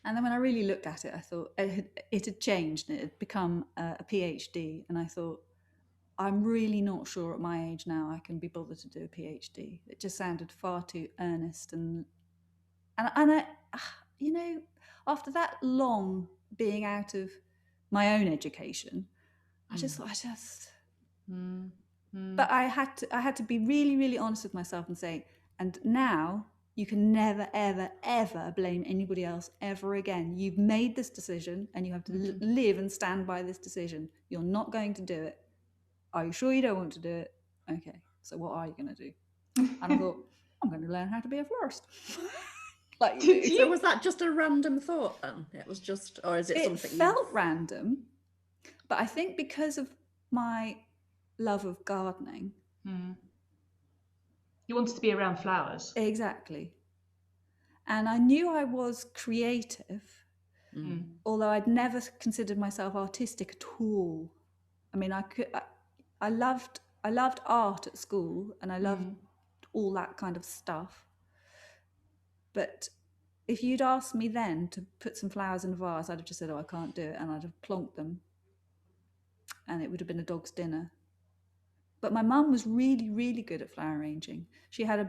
And then when I really looked at it, I thought it had changed. It had become a PhD. And I thought, I'm really not sure at my age now I can be bothered to do a PhD. It just sounded far too earnest. And I, after that long being out of my own education, I just thought, But I had to be really, really honest with myself and say, and now you can never, ever, ever blame anybody else ever again. You've made this decision and you have to live and stand by this decision. You're not going to do it. Are you sure you don't want to do it? Okay, so what are you going to do? And I thought, I'm going to learn how to be a florist. So was that just a random thought then? It was just, or is it something? It felt random, but I think because of my love of gardening. You wanted to be around flowers. Exactly. And I knew I was creative, although I'd never considered myself artistic at all. I mean, I loved art at school and I loved all that kind of stuff. But if you'd asked me then to put some flowers in a vase, I'd have just said, oh, I can't do it. And I'd have plonked them. And it would have been a dog's dinner. But my mum was really, really good at flower arranging. She had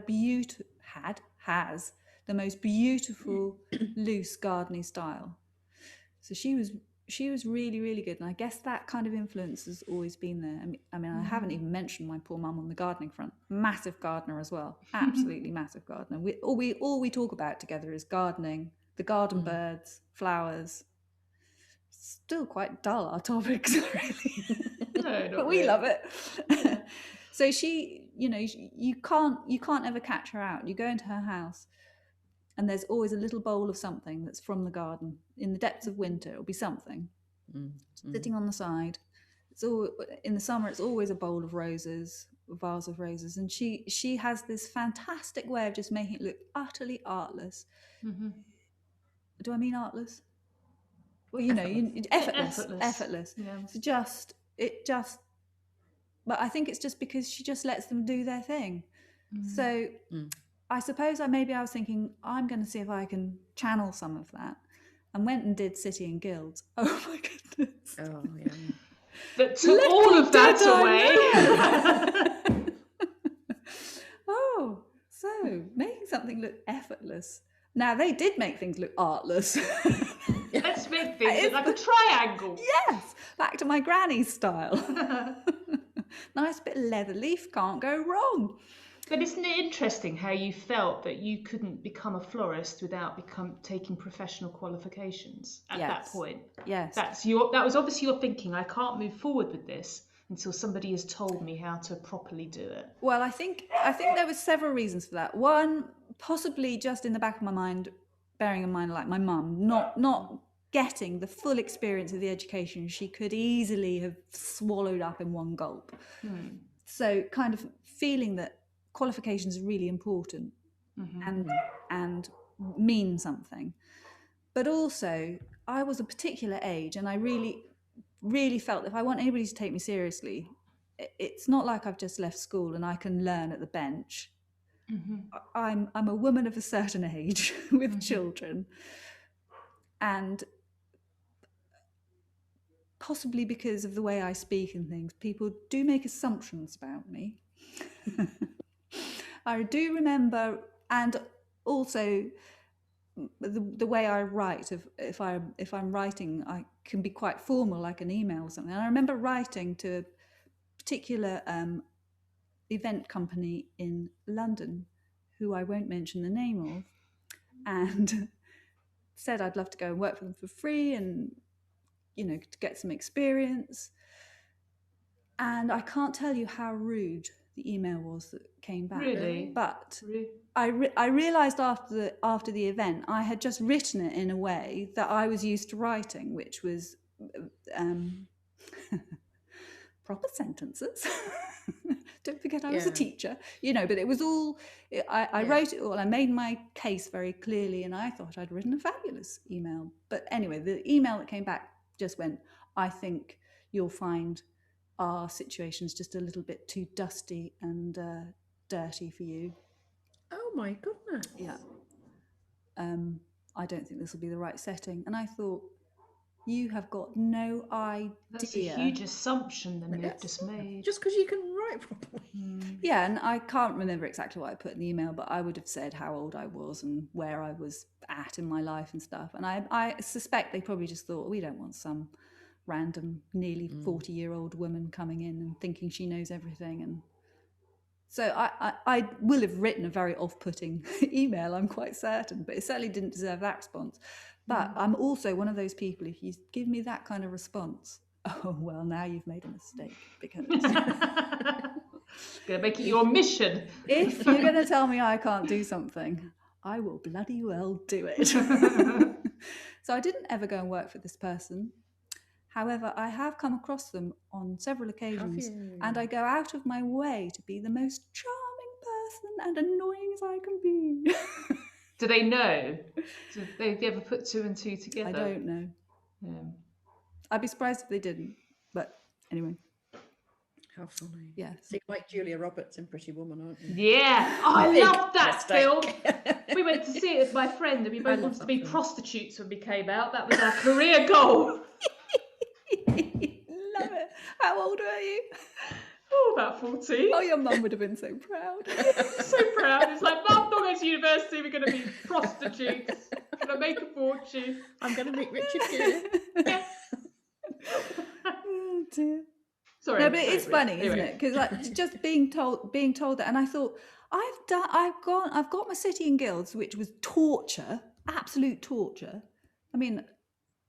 has the most beautiful loose gardening style. So she was really, really good. And I guess that kind of influence has always been there. I mean, I haven't even mentioned my poor mum on the gardening front. Massive gardener as well. Absolutely massive gardener. All we talk about together is gardening, the garden birds, flowers. Still quite dull, our topics, really. No, but we love it. So she, you can't ever catch her out. You go into her house and there's always a little bowl of something that's from the garden. In the depths of winter, it'll be something sitting on the side. In the summer, it's always a bowl of roses, a vase of roses. And she has this fantastic way of just making it look utterly artless. Do I mean artless? Well, effortless. Yeah. So but I think it's just because she just lets them do their thing. So I suppose I was thinking, I'm going to see if I can channel some of that, and went and did City and Guilds. Oh my goodness. Oh yeah. That took all of that away. Oh, so making something look effortless. Now they did make things look artless. Let's make things look like a triangle. Yes, back to my granny's style. Nice bit of leather leaf, can't go wrong. But isn't it interesting how you felt that you couldn't become a florist without taking professional qualifications at that point? Yes. That was obviously your thinking. I can't move forward with this until somebody has told me how to properly do it. Well, I think there were several reasons for that. One, possibly just in the back of my mind, bearing in mind like my mum, not getting the full experience of the education she could easily have swallowed up in one gulp. So kind of feeling that qualifications are really important and mean something. But also, I was a particular age and I really, really felt if I want anybody to take me seriously, it's not like I've just left school and I can learn at the bench. Mm-hmm. I'm a woman of a certain age with Mm-hmm. children, and possibly because of the way I speak and things, people do make assumptions about me. I do remember, and also the way I write, if I'm writing, I can be quite formal, like an email or something. And I remember writing to a particular event company in London, who I won't mention the name of, and said I'd love to go and work for them for free and, you know, to get some experience. And I can't tell you how rude the email was that came back. Really? But Really? I realised after the event, I had just written it in a way that I was used to writing, which was proper sentences. Don't forget I was a teacher, you know, but it was all, I wrote it all. I made my case very clearly, and I thought I'd written a fabulous email. But anyway, the email that came back just went, I think you'll find our situation's just a little bit too dusty and dirty for you. Oh my goodness. Yeah. I don't think this will be the right setting. And I thought, you have got no idea. That's a huge assumption that you've just made. Just because you can write properly. Yeah, and I can't remember exactly what I put in the email, but I would have said how old I was and where I was at in my life and stuff. And I suspect they probably just thought, we don't want some random nearly 40-year-old woman coming in and thinking she knows everything. And so I will have written a very off-putting email, I'm quite certain, but it certainly didn't deserve that response. But I'm also one of those people, if you give me that kind of response, oh, well, now you've made a mistake, because Gonna make it your mission. If you're going to tell me I can't do something, I will bloody well do it. So I didn't ever go and work for this person. However, I have come across them on several occasions, and I go out of my way to be the most charming person and annoying as I can be. Do they know? Have they ever put two and two together? I don't know. Yeah. I'd be surprised if they didn't. But anyway. How funny. Yeah. So you're like Julia Roberts in Pretty Woman, aren't you? Yeah. Oh, I love that film. We went to see it with my friend, and we both wanted to be prostitutes when we came out. That was our career goal. Love it. How old were you? Oh, about 14. Oh, your mum would have been so proud. So proud. It's like, Mum, not going to university, we're going to be prostitutes. Going to make a fortune. I'm going to meet Richard Gere. Yeah. Oh dear. Sorry. No, but it's funny, anyway. isn't it? Because like just being told that, and I thought I've got my City and Guilds, which was torture, absolute torture. I mean,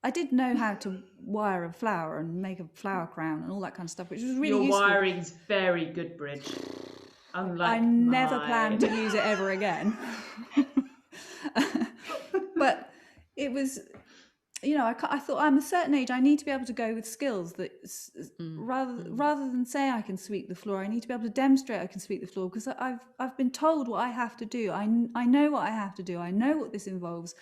I did know how to wire a flower and make a flower crown and all that kind of stuff, which was really useful. Your wiring's very good, Bridge. Unlike I never plan to use it ever again. But it was, you know, I thought I'm a certain age, I need to be able to go with skills that rather than say I can sweep the floor, I need to be able to demonstrate I can sweep the floor, because I've been told what I have to do. I know what I have to do. I know what this involves.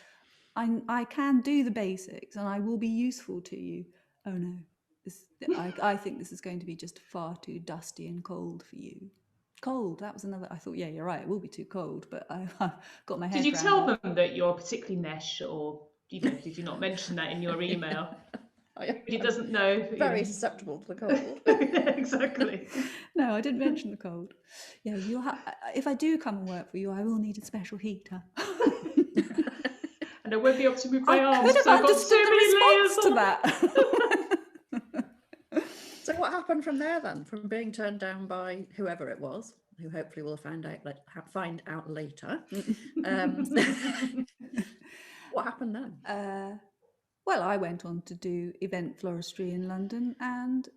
I can do the basics, and I will be useful to you. Oh no, I think this is going to be just far too dusty and cold for you. Cold, that was another. I thought, yeah, you're right, it will be too cold, but I've got my head Did you around tell that. them that you're particularly nesh, or did you not mention that in your email? He doesn't know. Very susceptible to the cold. Exactly. No, I didn't mention the cold. Yeah, if I do come and work for you, I will need a special heater. And I won't be able to move my arms. I could have understood the response to that. So what happened from there then? From being turned down by whoever it was, who hopefully we'll find out later. What happened then? Well, I went on to do event floristry in London and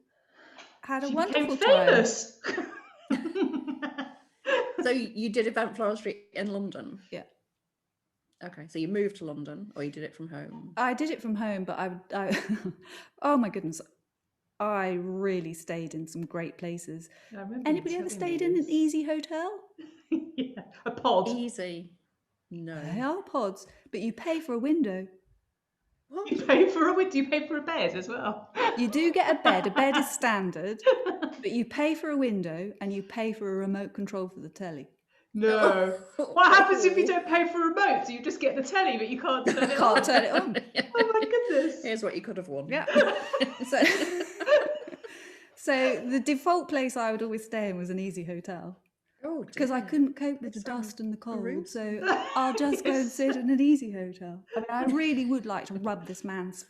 had a She wonderful became time. famous. So you did event floristry in London? Yeah. Okay, so you moved to London, or you did it from home? I did it from home, but I oh my goodness, I really stayed in some great places. Anybody ever stayed in an Easy hotel? Yeah, a pod. Easy. No. They are pods, but you pay for a window. What? You pay for a bed as well? You do get a bed. A bed is standard, but you pay for a window and you pay for a remote control for the telly. No. What happens if you don't pay for a remote? So you just get the telly, but you can't turn it on? Turn it on. Oh my goodness. Here's what you could have won. Yeah. So the default place I would always stay in was an easy hotel. Oh, because I couldn't cope with the dust and the cold, so I'll just go and sit in an easy hotel. I mean, I really would like to rub this man's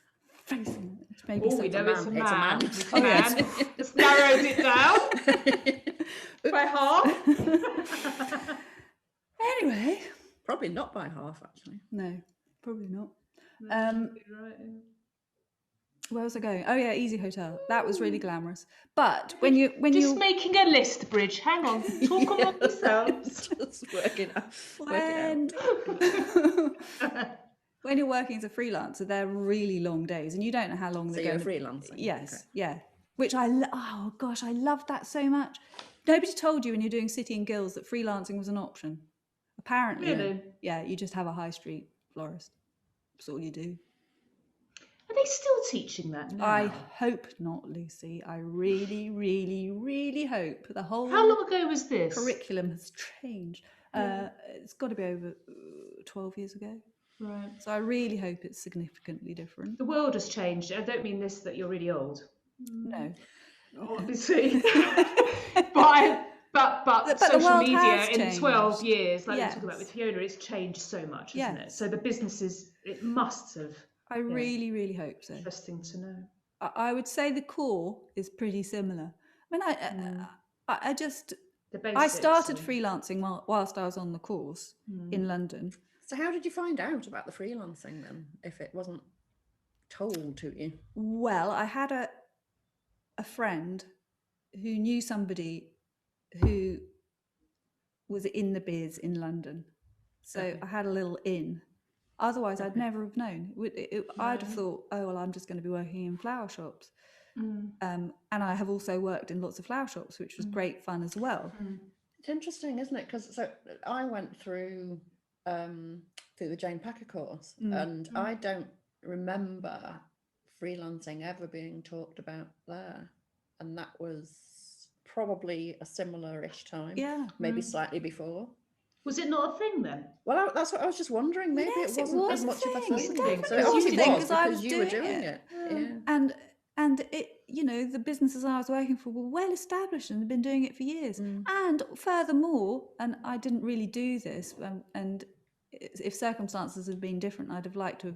face in it. Maybe we know it's a man. It's a man. Just narrowed it down by half. Anyway. Probably not by half, actually. No, probably not. Right. Where was I going? Oh yeah, easy hotel. That was really glamorous. But when you're making a list, Bridge. Hang on, talk among yourselves. Just working out. When you're working as a freelancer, they're really long days, and you don't know how long they're going. So you're freelancing. Yes, okay. Yeah. Which I loved that so much. Nobody told you when you're doing City and Guilds that freelancing was an option. Apparently, really? Yeah. You just have a high street florist. That's all you do. Are they still teaching that now? I hope not, Lucy. I really, really, really hope the whole. How long ago was this? Curriculum has changed. It's got to be over 12 years ago. Right. So I really hope it's significantly different. The world has changed. I don't mean this that you're really old. No. Obviously. but social media in 12 years, like we talked about with Fiona, it's changed so much, hasn't it? So the businesses, it must have. I really, really hope so. Interesting to know. I would say the core is pretty similar. I mean, I started freelancing whilst I was on the course in London. So how did you find out about the freelancing then, if it wasn't told to you? Well, I had a friend who knew somebody who was in the biz in London. So I had a little in. Otherwise, I'd never have known. I'd have thought, oh, well, I'm just going to be working in flower shops. And I have also worked in lots of flower shops, which was great fun as well. It's interesting, isn't it? Because I went through the Jane Packer course, and I don't remember freelancing ever being talked about there. And that was probably a similar-ish time. Yeah. Maybe slightly before. Was it not a thing then? Well, that's what I was just wondering. Maybe yes, it wasn't as much of a thing. So it obviously was because you were doing it. Yeah. And it, the businesses I was working for were well established and had been doing it for years. And furthermore, and I didn't really do this, and if circumstances had been different, I'd have liked to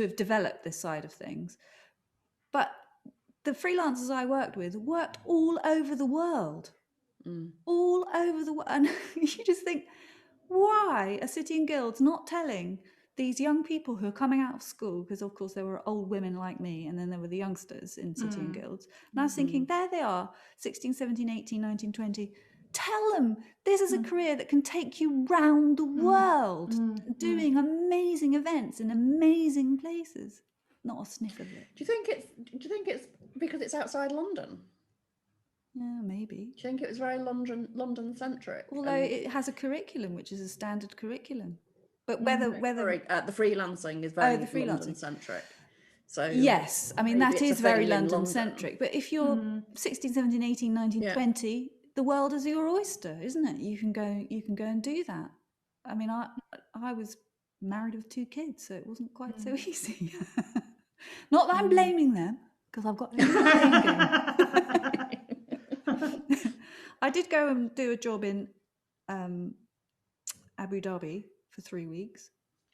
have developed this side of things. But the freelancers I worked with worked all over the world. All over the world. And you just think, why are City and Guilds not telling these young people who are coming out of school, because of course there were old women like me and then there were the youngsters in City and Guilds, and I was thinking, there they are, 16, 17, 18, 19, 20, tell them this is a career that can take you round the world, doing amazing events in amazing places. Not a sniff of it. Do you think it's because it's outside London? Yeah, maybe. Do you think it was very London centric? Although it has a curriculum, which is a standard curriculum. But whether the freelancing is very London centric. So yes, I mean that is very London centric. But if you're 16, 17, 18, 19, 20, the world is your oyster, isn't it? You can go and do that. I mean, I was married with 2 kids, so it wasn't quite so easy. Not that I'm blaming them, because I've got I did go and do a job in Abu Dhabi for 3 weeks.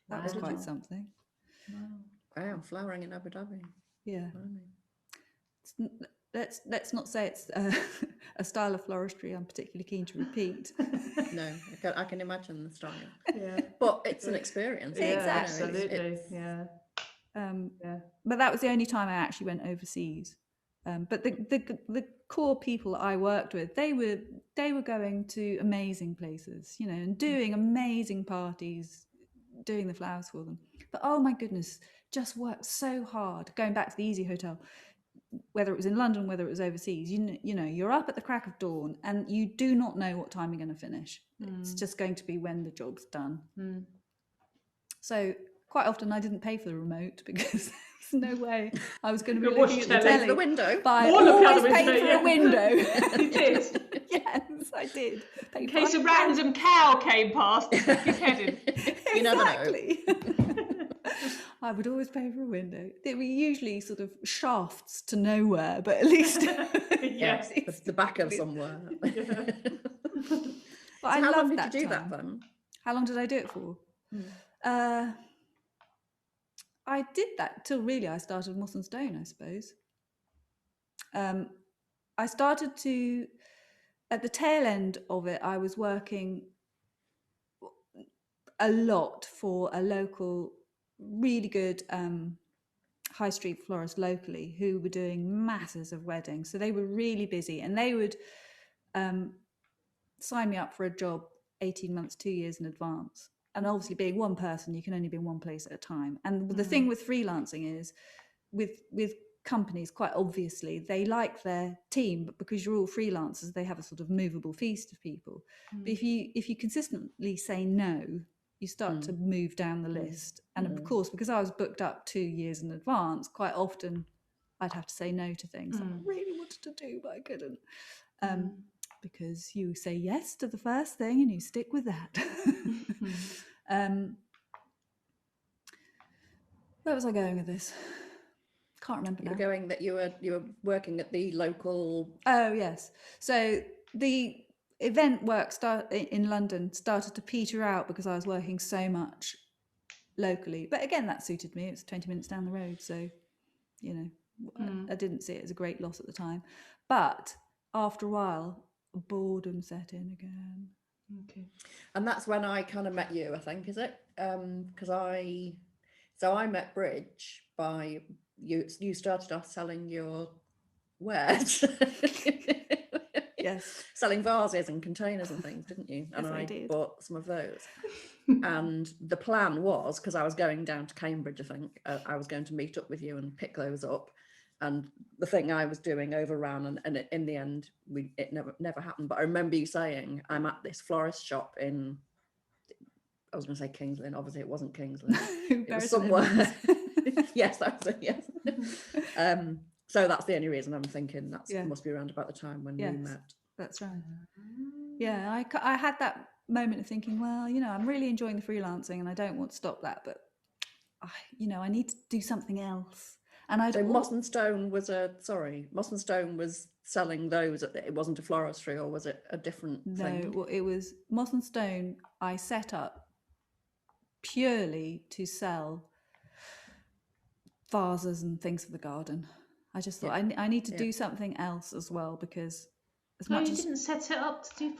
That was quite something. Wow, flowering in Abu Dhabi. Yeah. Let's not say it's a style of floristry I'm particularly keen to repeat. No, I can imagine the style. Yeah, but it's an experience. Yeah, absolutely. Yeah. But that was the only time I actually went overseas. But the core people I worked with, they were going to amazing places, and doing amazing parties, doing the flowers for them. But oh my goodness, just worked so hard. Going back to the Easy Hotel, whether it was in London, whether it was overseas, you're up at the crack of dawn and you do not know what time you're going to finish. It's just going to be when the job's done. So quite often I didn't pay for the remote because there's no way I was going to be Watch looking at the telly. telly. The window. But I Or look out always the window, paid for yeah. a window. You did. Yes, I did. In case a random cow came past to stick his head in. You never know. Exactly. I would always pay for a window. They were usually sort of shafts to nowhere, but at least Yes. The back of somewhere. Yeah. But So I how long loved did that you do time. that then? How long did I do it for? I did that till really I started Moss and Stone, I suppose. I started to, at the tail end of it, I was working a lot for a local, really good high street florist locally who were doing masses of weddings. So they were really busy, and they would sign me up for a job 18 months, 2 years in advance. And obviously being one person, you can only be in one place at a time. And the thing with freelancing is with companies, quite obviously, they like their team, but because you're all freelancers, they have a sort of movable feast of people. But if you consistently say no, you start to move down the list. And of course, because I was booked up 2 years in advance, quite often I'd have to say no to things I really wanted to do, but I couldn't. Because you say yes to the first thing and you stick with that. Where was I going with this? Can't remember now. You were going that you were working at the local. Oh yes. So the event work in London started to peter out because I was working so much locally. But again, that suited me. It was 20 minutes down the road, so you know, I didn't see it as a great loss at the time. But after a while, boredom set in again. Okay. And that's when I kind of met you, I think, is it? Because I met Bridge by you. You started off selling your wares. Yes. Selling vases and containers and things, didn't you? And Yes, I I did. bought some of those. And the plan was, because I was going down to Cambridge, I think, I was going to meet up with you and pick those up. And the thing I was doing overran, and in the end, it never happened. But I remember you saying, I'm at this florist shop in, I was going to say Kings Lynn. Obviously, it wasn't Kings Lynn. It was somewhere. Yes, that was it. Yes. So that's the only reason I'm thinking that must be around about the time when we met. That's right. Yeah, I had that moment of thinking, well, you know, I'm really enjoying the freelancing and I don't want to stop that, but I need to do something else. And so Moss and Stone was selling those. It wasn't a floristry, or was it a different thing? No, it was Moss and Stone. I set up purely to sell vases and things for the garden. I just thought I need to do something else as well, because you didn't set it up to do.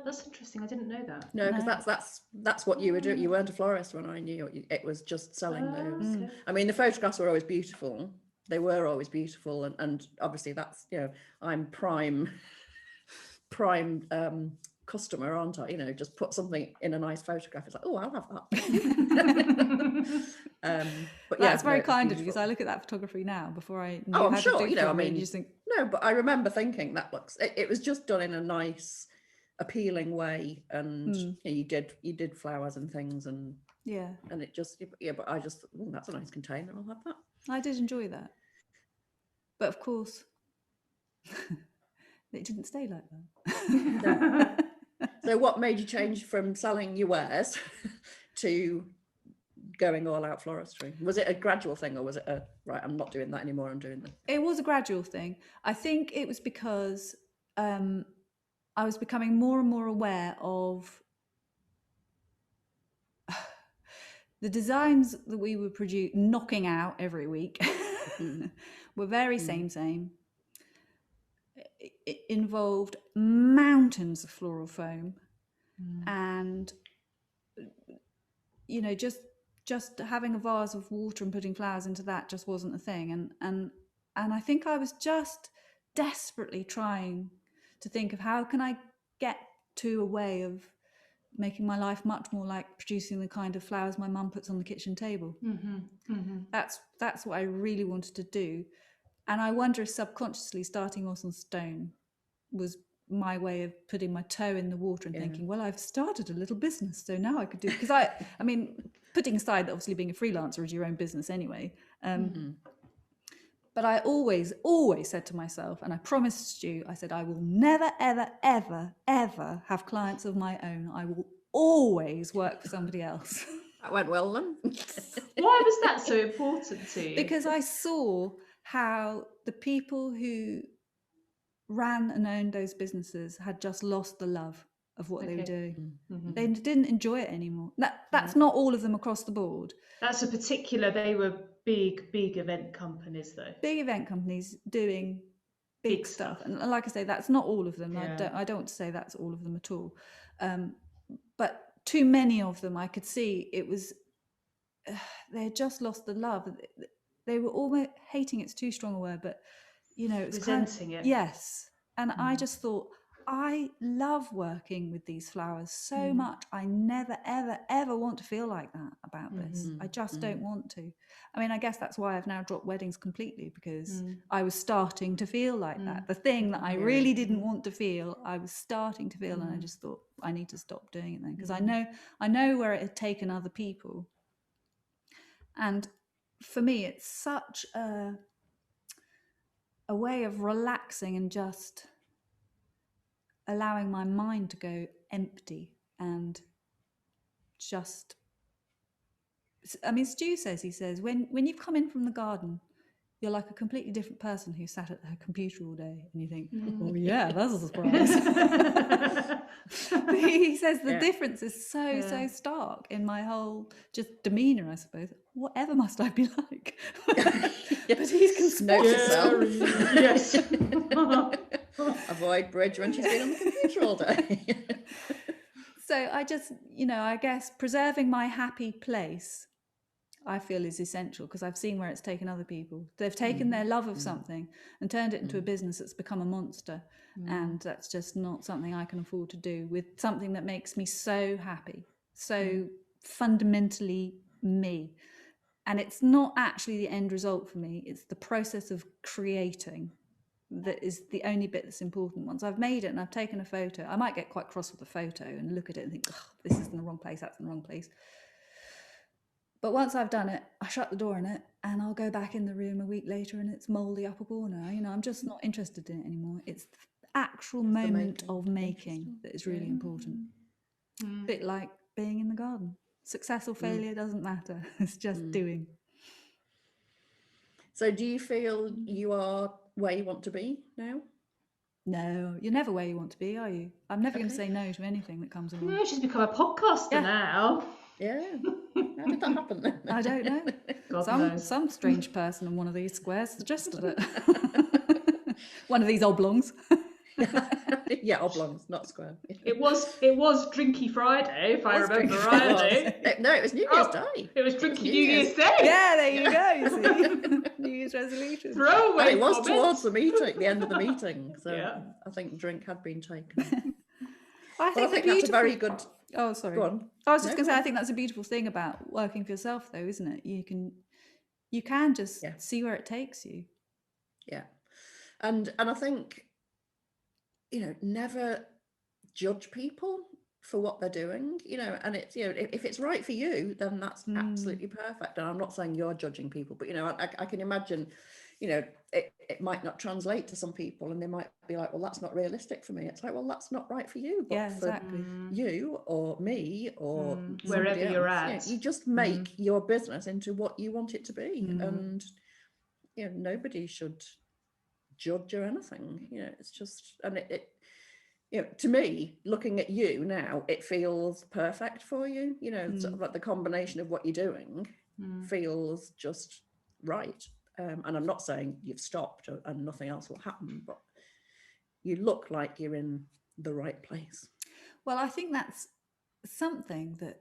That's interesting. I didn't know that. No, because that's what you were doing. You weren't a florist when I knew you. It was just selling those. Okay. I mean, the photographs were always beautiful. They were always beautiful, and obviously that's, I'm prime customer, aren't I? Just put something in a nice photograph. It's like, oh, I'll have that. But that's very kind of you, because I look at that photography now before I knew I'm how sure, to do it. I mean, you just think, no, but I remember thinking that looks. It was just done in a nice, appealing way, and you did flowers and things, and and it just But I just that's a nice container. I'll have that. I did enjoy that, but of course, it didn't stay like that. No. So what made you change from selling your wares to going all out floristry? Was it a gradual thing, or was it right, I'm not doing that anymore, I'm doing this? It was a gradual thing. I think it was because I was becoming more and more aware of the designs that we were knocking out every week were very same. It involved mountains of floral foam, and just having a vase of water and putting flowers into that just wasn't a thing. And I think I was just desperately trying to think of how can I get to a way of making my life much more like producing the kind of flowers my mum puts on the kitchen table. That's what I really wanted to do. And I wonder if subconsciously starting Moss and Stone was my way of putting my toe in the water and thinking, well, I've started a little business, so now I could do, because I mean, putting aside that obviously being a freelancer is your own business anyway. But I always said to myself, and I promised you, I said, I will never, ever, ever, ever have clients of my own. I will always work for somebody else. That went well then. Why was that so important to you? Because I saw how the people who ran and owned those businesses had just lost the love of what they were doing. They didn't enjoy it anymore. That's not all of them across the board. That's a particular, they were big event companies though. Big event companies doing big stuff. And like I say, that's not all of them. Yeah. I don't want to say that's all of them at all. But too many of them, I could see it was, they had just lost the love. They were almost, hating it's too strong a word, but you know, it's resenting it. Yes. And I just thought, I love working with these flowers so much. I never, ever, ever want to feel like that about this. I just don't want to. I mean, I guess that's why I've now dropped weddings completely, because I was starting to feel like that. The thing that I really didn't want to feel, I was starting to feel, and I just thought, I need to stop doing it then, because I know where it had taken other people. And for me, it's such a way of relaxing and just allowing my mind to go empty and just, I mean, Stu says, he says, when you've come in from the garden, you're like a completely different person who sat at her computer all day, and you think, oh yeah, that's a surprise. He says the difference is so stark in my whole just demeanour, I suppose. Whatever must I be like? But he can spot yourself. Yes. Avoid Bridge when she's been on the computer all day. So I just, you know, I guess preserving my happy place, I feel, is essential, because I've seen where it's taken other people. They've taken their love of something and turned it into a business that's become a monster. And that's just not something I can afford to do with something that makes me so happy, so fundamentally me. And it's not actually the end result for me. It's the process of creating that is the only bit that's important. Once I've made it and I've taken a photo, I might get quite cross with the photo and look at it and think, oh, this is in the wrong place, that's in the wrong place. But once I've done it, I shut the door on it, and I'll go back in the room a week later and it's mouldy up a corner. You know, I'm just not interested in it anymore. It's the actual moment of making that is really important. A bit like being in the garden. Success or failure doesn't matter. It's just doing. So do you feel you are where you want to be now? No, you're never where you want to be, are you? I'm never going to say no to anything that comes along. No, she's become a podcaster now. Yeah. How did that happen then? I don't know. Some strange person in one of these squares suggested it. One of these oblongs. Yeah, oblongs, not square. It was Drinky Friday, if I remember rightly. No, it was New Year's Day. It was Drinky New Year's Day. Yeah, there you go. You see? New Year's resolution. And it was towards the meeting, the end of the meeting. So I think drink had been taken. I think that's a very good. Oh, sorry. Go on. I was just going to say, I think that's a beautiful thing about working for yourself, though, isn't it? You can just see where it takes you. Yeah, and I think, you know, never judge people for what they're doing. You know, and it's, you know, if it's right for you, then that's absolutely perfect. And I'm not saying you're judging people, but you know, I can imagine, you know, it might not translate to some people, and they might be like, well, that's not realistic for me. It's like, well, that's not right for you, but exactly. for you or me or wherever you're at, you just make your business into what you want it to be. And you know, nobody should judge or anything. You know, it's just, and it you know, to me, looking at you now, it feels perfect for you. You know, sort of like the combination of what you're doing feels just right. And I'm not saying you've stopped and nothing else will happen, but you look like you're in the right place. Well, I think that's something that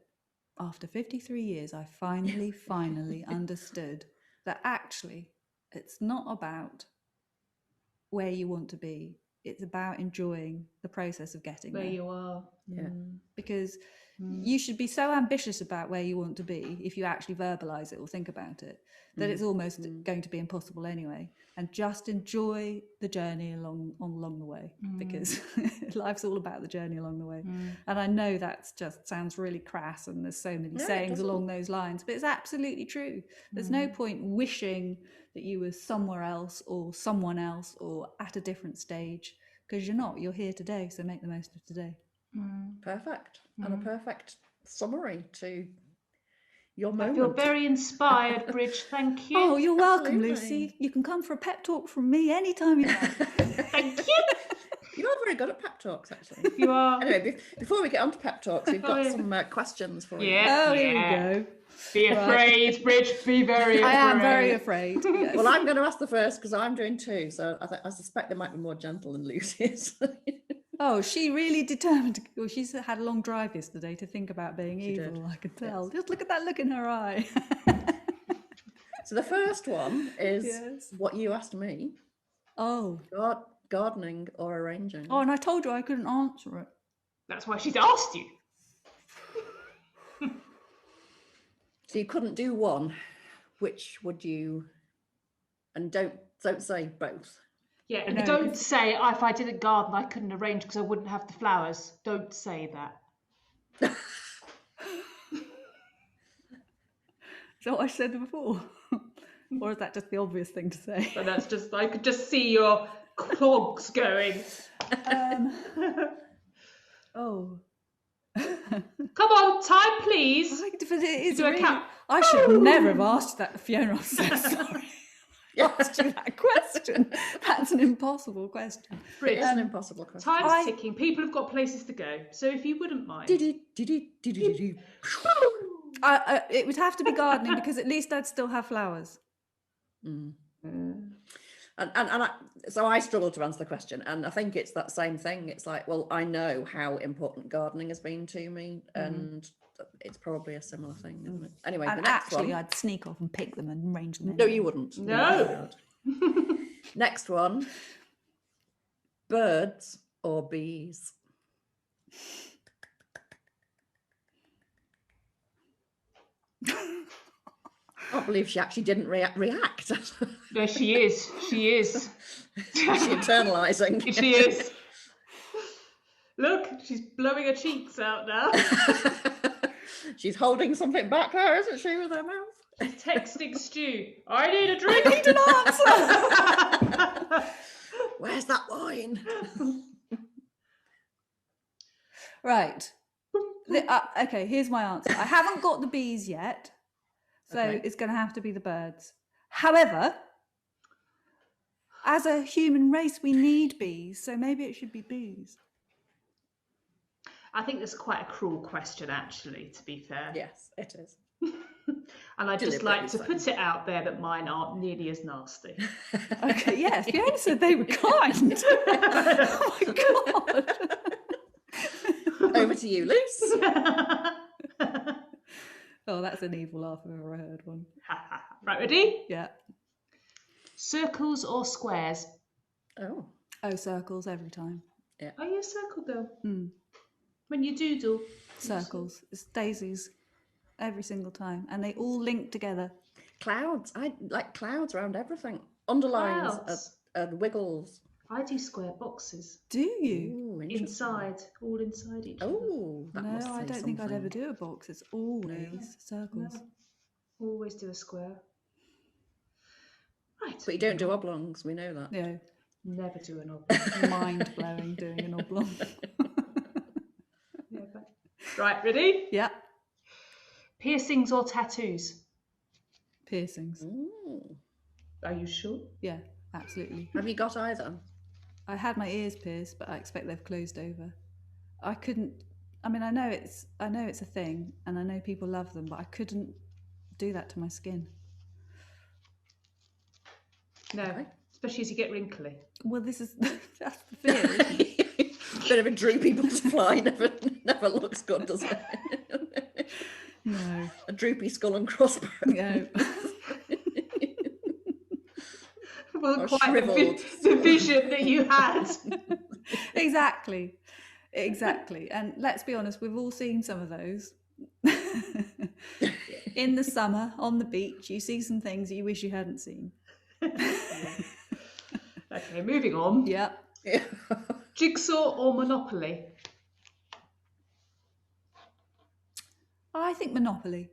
after 53 years, I finally understood that actually it's not about where you want to be. it's about enjoying the process of getting where there. you are. Yeah. Because you should be so ambitious about where you want to be, if you actually verbalize it or think about it, that it's almost going to be impossible anyway. And just enjoy the journey along the way, because life's all about the journey along the way. And I know that's just sounds really crass, and there's so many sayings along those lines, but it's absolutely true. There's no point wishing that you were somewhere else or someone else or at a different stage, because you're not. You're here today, so make the most of today. Perfect. And a perfect summary to your moment. I feel very inspired, Bridge. Thank you. Oh, you're welcome, Absolutely. Lucy. You can come for a pep talk from me anytime you like. Thank you. You are very good at pep talks, actually. You are. Anyway, before we get on to pep talks, we've got some questions for you. Oh, here we go. Be afraid, Bridge. Be very afraid. I am very afraid. Yes. Well, I'm going to ask the first because I'm doing two, so I suspect they might be more gentle than Lucy's. Oh, she really determined. Well, she's had a long drive yesterday to think about being evil. did. I could tell. Just look at that look in her eye. So the first one is Yes. what you asked me: Oh. gardening or arranging. Oh, and I told you I couldn't answer it. That's why she's asked you. So you couldn't do one. Which would you? And don't say both. Yeah, and No, don't say if I didn't garden, I couldn't arrange because I wouldn't have the flowers. Don't say that. Is that what I said before? Or is that just the obvious thing to say? But that's just, I could just see your clogs going. Oh. Come on, time, please. But it is Do a really, count. I should never have asked that, Fiona. I'm so sorry. Asked you that question. That's an impossible question. Bridge, It's an impossible question. time's ticking. People have got places to go. So if you wouldn't mind. Do-do-do-do-do-do-do. It would have to be gardening, because at least I'd still have flowers. So I struggle to answer the question, and I think it's that same thing. It's like, well, I know how important gardening has been to me, and it's probably a similar thing, isn't it? Anyway, And the next actually, one. I'd sneak off and pick them and arrange them. No, anyway. you wouldn't. No. Next one. Birds or bees? I can't believe she actually didn't react. No, she is. She is. She's internalising. She is. Look, she's blowing her cheeks out now. She's holding something back there, isn't she, with her mouth? She's texting Stu. I need a drink. I need an answer. Where's that wine? Right. Okay, here's my answer. I haven't got the bees yet, so it's going to have to be the birds. However, as a human race, we need bees, so maybe it should be bees. I think that's quite a cruel question, actually, to be fair. Yes, it is. And I'd just like to put it out there that mine aren't nearly as nasty. Okay, yes, Fiona said they were kind. Oh my God. Over to you, Luce. Oh, that's an evil laugh if I've ever heard one. Right, ready? Yeah. Circles or squares? Oh, Circles every time. Are you a circle girl? Mm. When you doodle? Circles. It's daisies every single time, and they all link together. clouds. I like clouds around everything. Underlines Clouds. and wiggles. I do square boxes. Do you? Ooh, interesting. Inside, all inside each other. Oh, that must No, I say don't think I'd something. ever do a box. It's always circles. No. Always do a square. Right. But you don't do oblongs, we know that. Yeah. Never do an oblong. Mind blowing doing an oblong. Never. Right, ready? Yeah. Piercings or tattoos? Piercings. Ooh. Are you sure? Yeah, absolutely. Have you got either? I had my ears pierced, but I expect they've closed over. I couldn't. I mean, I know it's a thing, and I know people love them, but I couldn't do that to my skin. No, Okay. especially as you get wrinkly. Well, that's the fear. Isn't it? Bit of a droopy butterfly never looks good, does it? No. A droopy skull and crossbones. No. wasn't quite the vision that you had. Exactly. And let's be honest, we've all seen some of those. In the summer, on the beach, you see some things you wish you hadn't seen. Okay, moving on. Yeah. Jigsaw or Monopoly? I think Monopoly.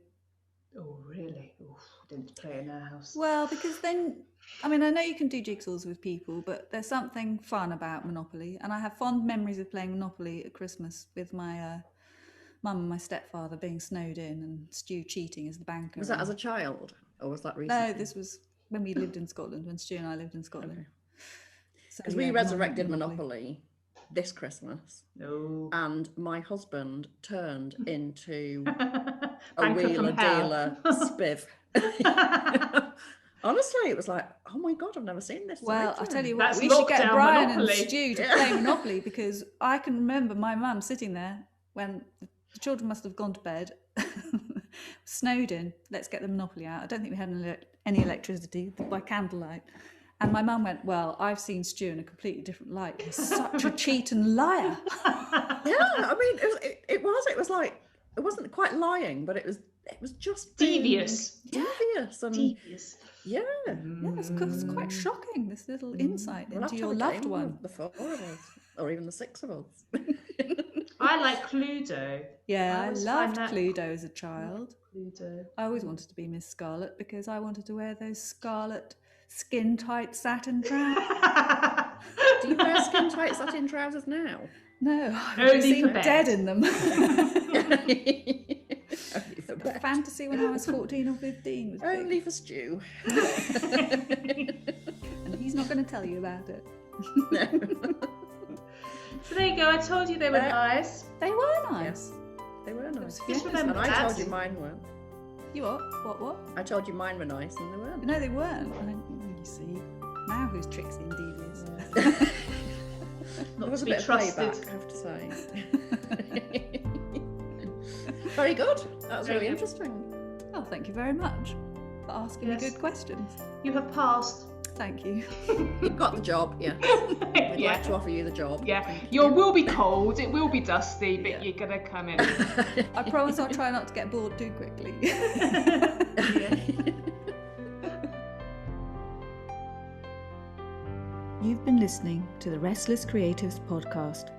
Oh, really? Oof, didn't play in our house. Well, because then, I mean, I know you can do jigsaws with people, but there's something fun about Monopoly. And I have fond memories of playing Monopoly at Christmas with my mum and my stepfather being snowed in and Stu cheating as the banker. Was that as a child or was that recently? No, this was when we lived in Scotland, when Stu and I lived in Scotland. Okay. Because we resurrected Monopoly this Christmas. No. And my husband turned into a Banker wheeler from hell. dealer spiv. Honestly, it was like, oh my God, I've never seen this. Well, I'll tell you what, That's we should get Brian Monopoly. and Stu to play Monopoly, because I can remember my mum sitting there when the children must have gone to bed, snowed in, let's get the Monopoly out. I don't think we had any electricity, by candlelight. And my mum went, well, I've seen Stu in a completely different light. He's such a cheat and liar. Yeah, I mean, it was like, it wasn't quite lying, but it was just devious. Devious. And devious. Yeah. Yeah, it's quite shocking, this little insight into your loved one. The 4 of us, or even the 6 of us. I like Cluedo. Yeah, I loved Cluedo as a child. Cluedo. I always wanted to be Miss Scarlet because I wanted to wear those scarlet skin-tight satin trousers. Do you wear skin-tight satin trousers now? No, I've seen dead in them. The fantasy when I was 14 or 15 was only big. for Stu. And he's not going to tell you about it. No. So there you go, I told you they were nice. They were nice. They were nice. Just remember and I told you mine weren't. You what? I told you mine were nice and they weren't. No, they weren't. You see, now who's tricksy and devious? Yeah. Not there was to a be bit trusted. of playback, I have to say. Very good. That was really interesting. Oh, thank you very much for asking me good questions. You have passed. Thank you. You've got the job, yeah. We'd like to offer you the job. Yeah, will be cold, it will be dusty, but you're going to come in. I promise I'll try not to get bored too quickly. You've been listening to the Restless Creatives podcast.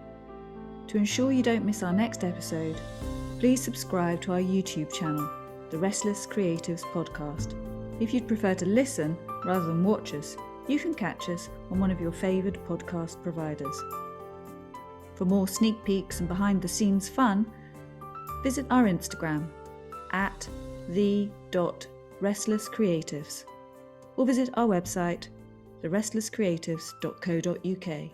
To ensure you don't miss our next episode, please subscribe to our YouTube channel, the Restless Creatives podcast. If you'd prefer to listen rather than watch us, you can catch us on one of your favoured podcast providers. For more sneak peeks and behind the scenes fun, visit our Instagram at the.restlesscreatives or visit our website therestlesscreatives.co.uk.